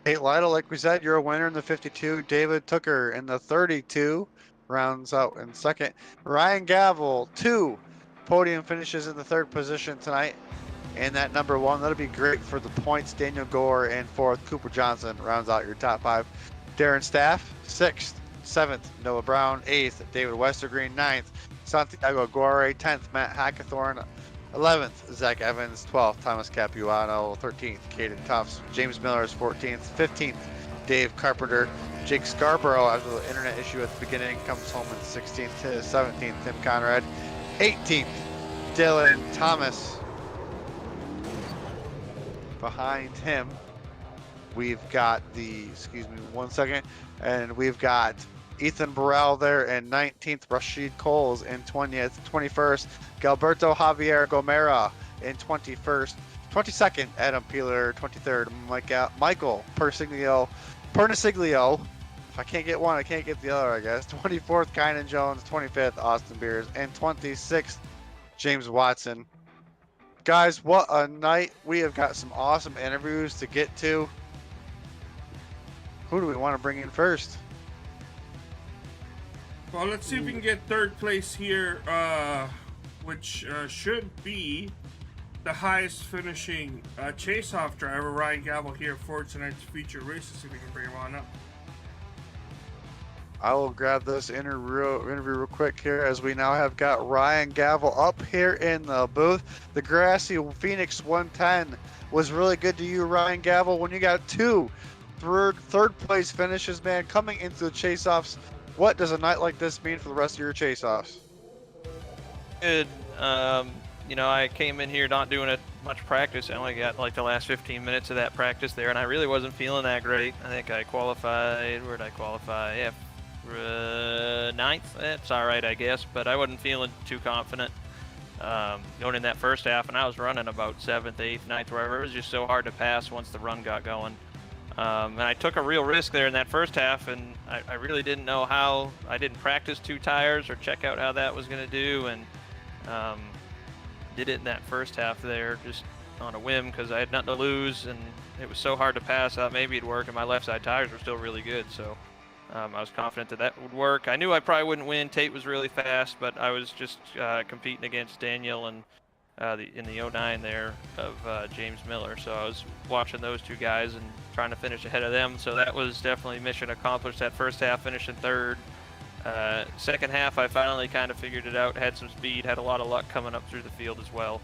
Tate Lytle, like we said, you're a winner in the 52. David Tooker in the 32 rounds out in second. Ryan Gavel, 2 podium finishes in the 3rd position tonight. And that number 1, that'll be great for the points. Daniel Gore in 4th. Cooper Johnson rounds out your top 5. Darren Staff, 6th. 7th, Noah Brown. 8th, David Westergreen. 9th, Santiago Gore. 10th, Matt Hackathorn. 11th, Zach Evans. 12th, Thomas Capuano. 13th, Caden Tufts. James Miller is 14th. 15th, Dave Carpenter. Jake Scarborough, after the internet issue at the beginning, comes home in 16th to 17th. Tim Conrad. 18th, Dylan Thomas. Behind him, we've got the, excuse me one second, and we've got Ethan Burrell there in 19th. Rashid Coles in 20th. 21st, Galberto Javier Gomera in 21st. 22nd, Adam Peeler. 23rd, Michael Persiglio. If I can't get one, I can't get the other, I guess. 24th, Kynan Jones. 25th, Austin Beers. And 26th, James Watson. Guys, what a night. We have got some awesome interviews to get to. Who do we want to bring in first? Well, let's see if we can get third place here, which should be the highest finishing chase-off driver, Ryan Gavel, here for tonight's feature race. Let's see if we can bring him on up. I will grab this interview real quick here, as we now have got Ryan Gavel up here in the booth. The Grassy Phoenix 110 was really good to you, Ryan Gavel, when you got two third place finishes, man, coming into the chase-offs. What does a night like this mean for the rest of your chase-offs? Good. You know, I came in here not doing much practice. I only got like the last 15 minutes of that practice there, and I really wasn't feeling that great. I think I qualified. Where did I qualify? Yeah, ninth. That's all right, I guess, but I wasn't feeling too confident going in that first half, and I was running about 7th, 8th, 9th, wherever. It was just so hard to pass once the run got going. And I took a real risk there in that first half, and I really didn't know how. I didn't practice 2 tires or check out how that was going to do, and did it in that first half there just on a whim because I had nothing to lose, and it was so hard to pass. I thought maybe it'd work, and my left side tires were still really good, so I was confident that that would work. I knew I probably wouldn't win. Tate was really fast, but I was just competing against Daniel and in the 09 there of James Miller, so I was watching those 2 guys and trying to finish ahead of them, so that was definitely mission accomplished. That first half, finishing 3rd. Second half, I finally kind of figured it out, had some speed, had a lot of luck coming up through the field as well,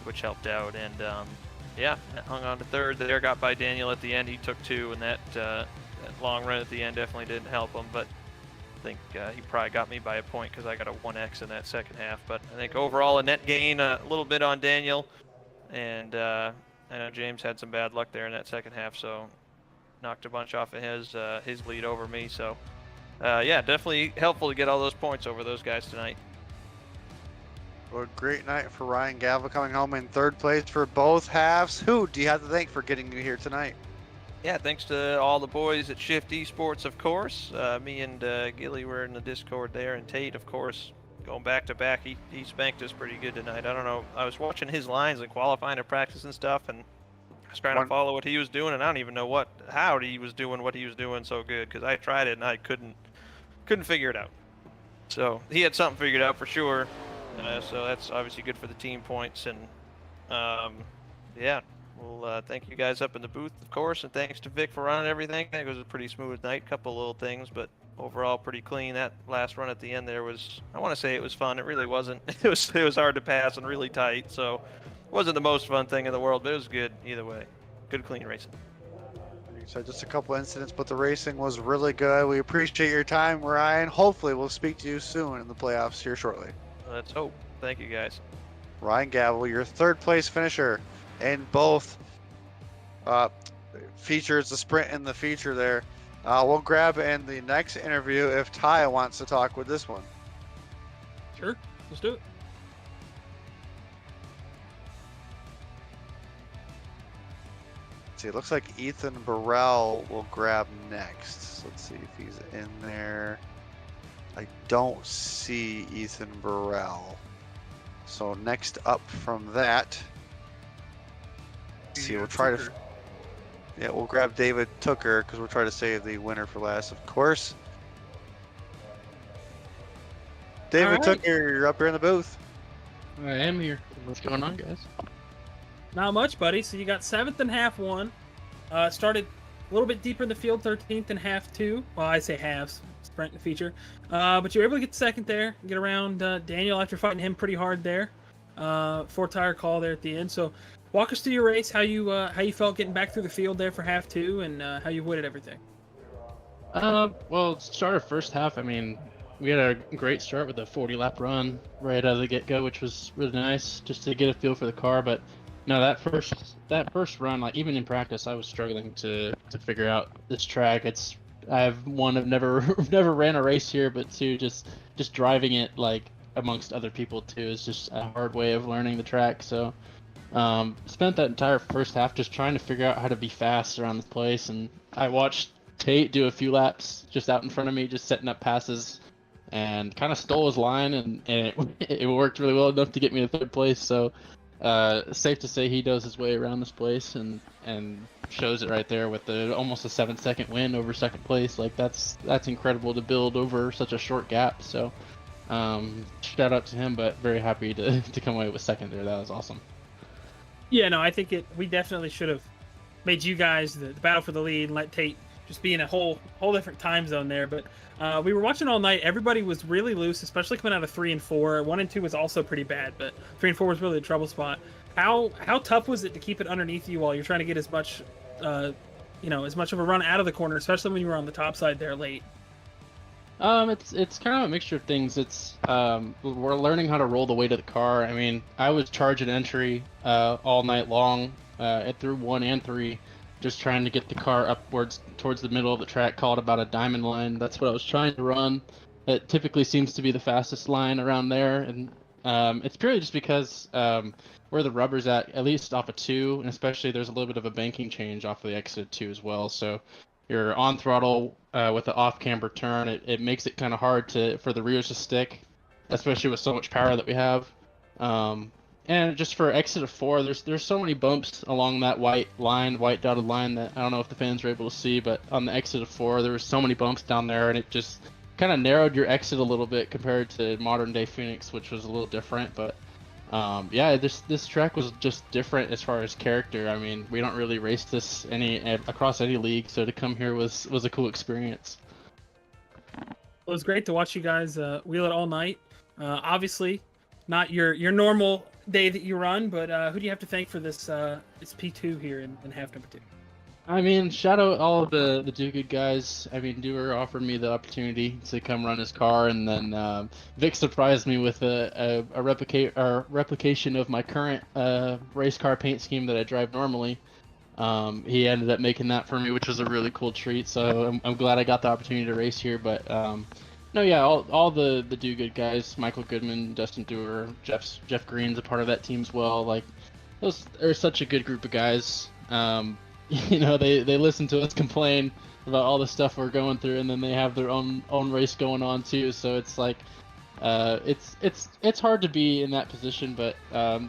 which helped out, and yeah, hung on to 3rd there, got by Daniel at the end. He took 2, and that long run at the end definitely didn't help him, but I think he probably got me by a point because I got a 1x in that second half. But I think overall a net gain, a little bit on Daniel, and I know James had some bad luck there in that second half, so knocked a bunch off of his lead over me. So yeah, definitely helpful to get all those points over those guys tonight. Well, a great night for Ryan Gavel, coming home in 3rd place for both halves. Who do you have to thank for getting you here tonight? Yeah, thanks to all the boys at Shift Esports, of course. Me and Gilly were in the Discord there, and Tate, of course, going back to back. He spanked us pretty good tonight. I don't know. I was watching his lines and qualifying and practice and stuff, and I was trying to follow what he was doing, and I don't even know how he was doing what he was doing so good, because I tried it and I couldn't figure it out. So he had something figured out for sure. So that's obviously good for the team points, and yeah. Well, thank you guys up in the booth, of course, and thanks to Vic for running everything. I think it was a pretty smooth night, couple little things, but overall pretty clean. That last run at the end there was, I want to say it was fun. It really wasn't. It was hard to pass and really tight, so it wasn't the most fun thing in the world, but it was good either way. Good, clean racing. So just a couple incidents, but the racing was really good. We appreciate your time, Ryan. Hopefully we'll speak to you soon in the playoffs here shortly. Let's hope. Thank you, guys. Ryan Gavel, your 3rd place finisher in both features, the sprint and the feature there. We'll grab in the next interview if Ty wants to talk with this one. Sure, let's do it. Let's see, it looks like Ethan Burrell will grab next. Let's see if he's in there. I don't see Ethan Burrell. So next up from that, let's see, we'll try to, yeah, we'll grab David Tooker because we'll try to save the winner for last, of course. David Tooker, you're up here in the booth. I am here. What's going on, guys? Not much, buddy. So you got 7th and half 1. Started a little bit deeper in the field, 13th and half 2. Well, I say halves, sprint and feature. But you were able to get 2nd there, get around Daniel after fighting him pretty hard there. 4-tire call there at the end. So walk us through your race, how you felt getting back through the field there for half 2, and how you avoided everything. Well, started first half. I mean, we had a great start with a 40-lap run right out of the get-go, which was really nice just to get a feel for the car. But no, that first run, like even in practice, I was struggling to figure out this track. It's I've never never ran a race here, but two, just driving it like amongst other people too is just a hard way of learning the track. So spent that entire first half just trying to figure out how to be fast around this place, and I watched Tate do a few laps just out in front of me, just setting up passes, and kind of stole his line, and it worked really well enough to get me to third place. So safe to say he knows his way around this place, and shows it right there with almost a 7-second win over second place. Like that's incredible to build over such a short gap. So shout out to him, but very happy to come away with second there. That was awesome. Yeah, no, I think we definitely should have made you guys the battle for the lead and let Tate just be in a whole different time zone there. But we were watching all night. Everybody was really loose, especially coming out of 3 and 4. 1 and 2 was also pretty bad, but 3 and 4 was really a trouble spot. How tough was it to keep it underneath you while you're trying to get as much as much of a run out of the corner, especially when you were on the top side there late? It's kind of a mixture of things. It's we're learning how to roll the weight of the car. I mean, I was charging entry all night long through 1 and 3, just trying to get the car upwards towards the middle of the track, called about a diamond line. That's what I was trying to run. It typically seems to be the fastest line around there, and it's purely just because where the rubber's at least off of 2, and especially there's a little bit of a banking change off of the exit 2 as well. So you're on throttle with the off-camber turn. It makes it kind of hard for the rears to stick, especially with so much power that we have. And just for exit of 4, there's so many bumps along that white dotted line that I don't know if the fans were able to see, but on the exit of 4, there were so many bumps down there, and it just kind of narrowed your exit a little bit compared to modern day Phoenix, which was a little different. But yeah, this track was just different as far as character. I mean, we don't really race this across any league, so to come here was a cool experience. Well, it was great to watch you guys wheel it all night. Obviously, not your normal day that you run, but who do you have to thank for this P2 here in half number 2? I mean, shout out all of the Do Good guys. I mean, Dewar offered me the opportunity to come run his car, and then Vic surprised me with a replication of my current race car paint scheme that I drive normally. He ended up making that for me, which was a really cool treat. So I'm glad I got the opportunity to race here. But no, yeah, all the Do Good guys, Michael Goodman, Dustin Dewar, Jeff Green's a part of that team as well. Like, they're such a good group of guys. You know, they listen to us complain about all the stuff we're going through, and then they have their own race going on too. So it's like, it's hard to be in that position, but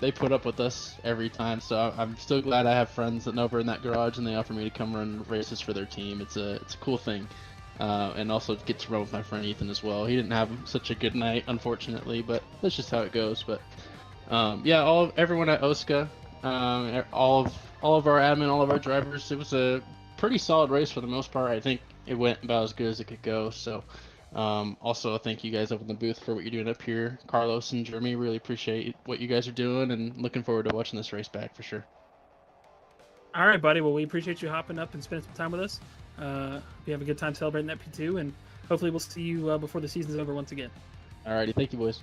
they put up with us every time. So I'm still glad I have friends that know we're in that garage, and they offer me to come run races for their team. It's a cool thing, and also get to run with my friend Ethan as well. He didn't have such a good night, unfortunately, but that's just how it goes. But yeah, everyone at OSCA, all of our admin, all of our drivers. It was a pretty solid race for the most part. I think it went about as good as it could go. So also thank you guys up in the booth for what you're doing up here. Carlos and Jeremy, really appreciate what you guys are doing, and looking forward to watching this race back for sure. All right, buddy. Well, we appreciate you hopping up and spending some time with us. We have a good time celebrating that P2, and hopefully we'll see you before the season's over once again. Alrighty, thank you, boys.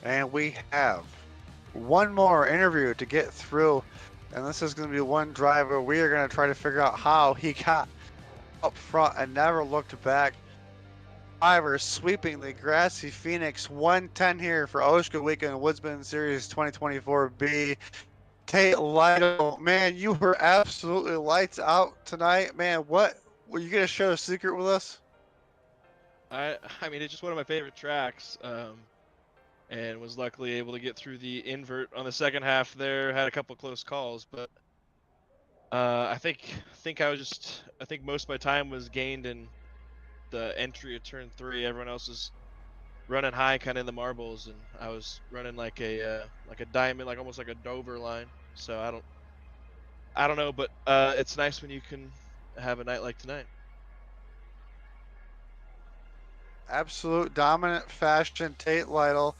And we have one more interview to get through, and this is going to be one driver. We are going to try to figure out how he got up front and never looked back. Driver sweeping the grassy Phoenix 110 here for OSCA Weekend Woodsmen Series 2024B. Tate Lytle, man, you were absolutely lights out tonight, man. What were you going to share a secret with us? I mean, it's just one of my favorite tracks. And was luckily able to get through the invert on the second half there. Had a couple close calls, but I think most of my time was gained in the entry of turn 3. Everyone else was running high, kind of in the marbles, and I was running like a diamond, like almost like a Dover line. So I don't know, but it's nice when you can have a night like tonight. Absolute dominant fashion, Tate Lytle.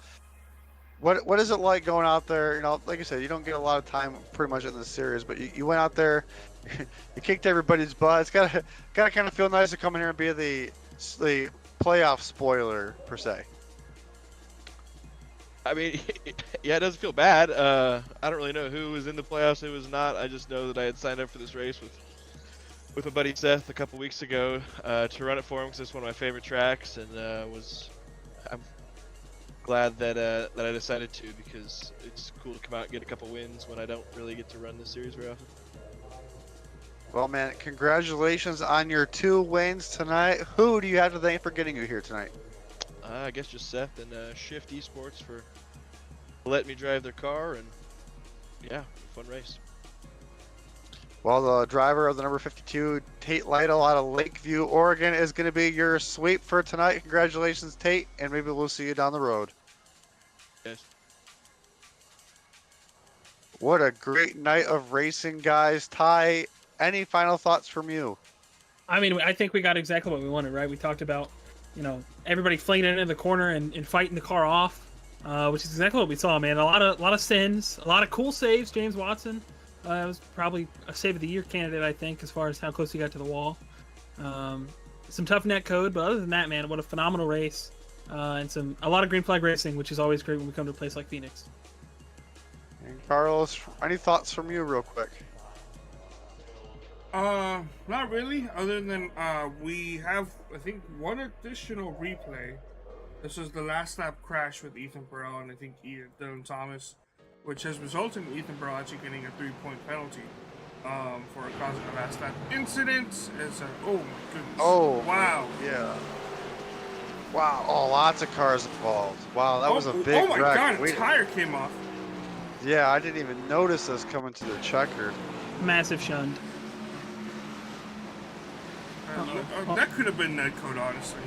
What is it like going out there? You know, like I said, you don't get a lot of time pretty much in this series, but you went out there, you kicked everybody's butt. It's gotta kind of feel nice to come in here and be the playoff spoiler per se. I mean, yeah, it doesn't feel bad. I don't really know who was in the playoffs, who was not. I just know that I had signed up for this race with with my buddy Seth a couple weeks ago to run it for him because it's one of my favorite tracks, and I'm glad that that I decided to, because it's cool to come out and get a couple wins when I don't really get to run this series very often. Well, man, congratulations on your 2 wins tonight. Who do you have to thank for getting you here tonight? I guess just Seth and Shift Esports for letting me drive their car, and yeah, fun race. Well, the driver of the number 52, Tate Lytle out of Lakeview, Oregon, is going to be your sweep for tonight. Congratulations, Tate, and maybe we'll see you down the road. Yes. What a great night of racing, guys. Ty, any final thoughts from you? I mean, I think we got exactly what we wanted, right? We talked about, you know, everybody flinging it into the corner and fighting the car off, which is exactly what we saw, man. A lot of sins, a lot of cool saves. James Watson was probably a save of the year candidate, I think, as far as how close he got to the wall. Some tough net code, but other than that, man, what a phenomenal race, and a lot of green flag racing, which is always great when we come to a place like Phoenix. And Carlos, any thoughts from you real quick? Not really, other than we have, I think, one additional replay. This was the last lap crash with Ethan Burrell and I think Dylan Thomas, which has resulted in Ethan Burrell actually getting a 3-point penalty for causing a last lap incident. Oh my goodness. Oh, wow. Yeah. Wow. Oh, lots of cars involved. Wow, that was a big Oh my wreck. god, a tire came off. Yeah, I didn't even notice this coming to the checkered. Massive shunned. That could have been net code, honestly.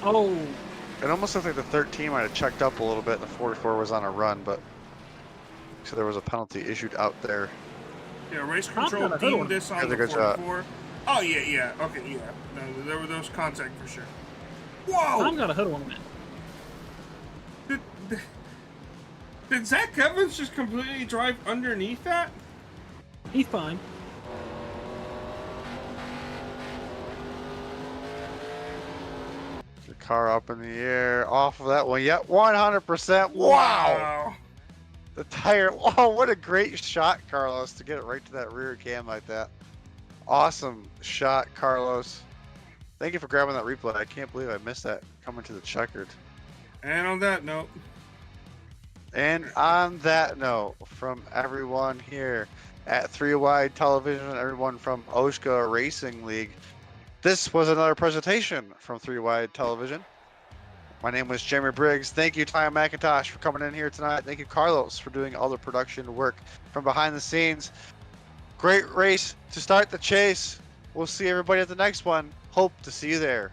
Oh. It almost looked like the 13 might have checked up a little bit and the 44 was on a run, but so there was a penalty issued out there. Yeah, race control deemed this on the 44. Oh, yeah. Okay, yeah. No, there was contact for sure. Whoa! Tom got a hood on it. Did Zach Evans just completely drive underneath that? He's fine. The car up in the air, off of that one. Yep, 100%. Wow! The tire. Oh, what a great shot, Carlos, to get it right to that rear cam like that. Awesome shot, Carlos. Thank you for grabbing that replay. I can't believe I missed that coming to the checkered. And on that note. From everyone here at 3 Wide Television, everyone from OSCA Racing League, this was another presentation from 3 Wide Television. My name was Jeremy Briggs. Thank you, Ty McIntosh, for coming in here tonight. Thank you, Carlos, for doing all the production work from behind the scenes. Great race to start the chase. We'll see everybody at the next one. Hope to see you there.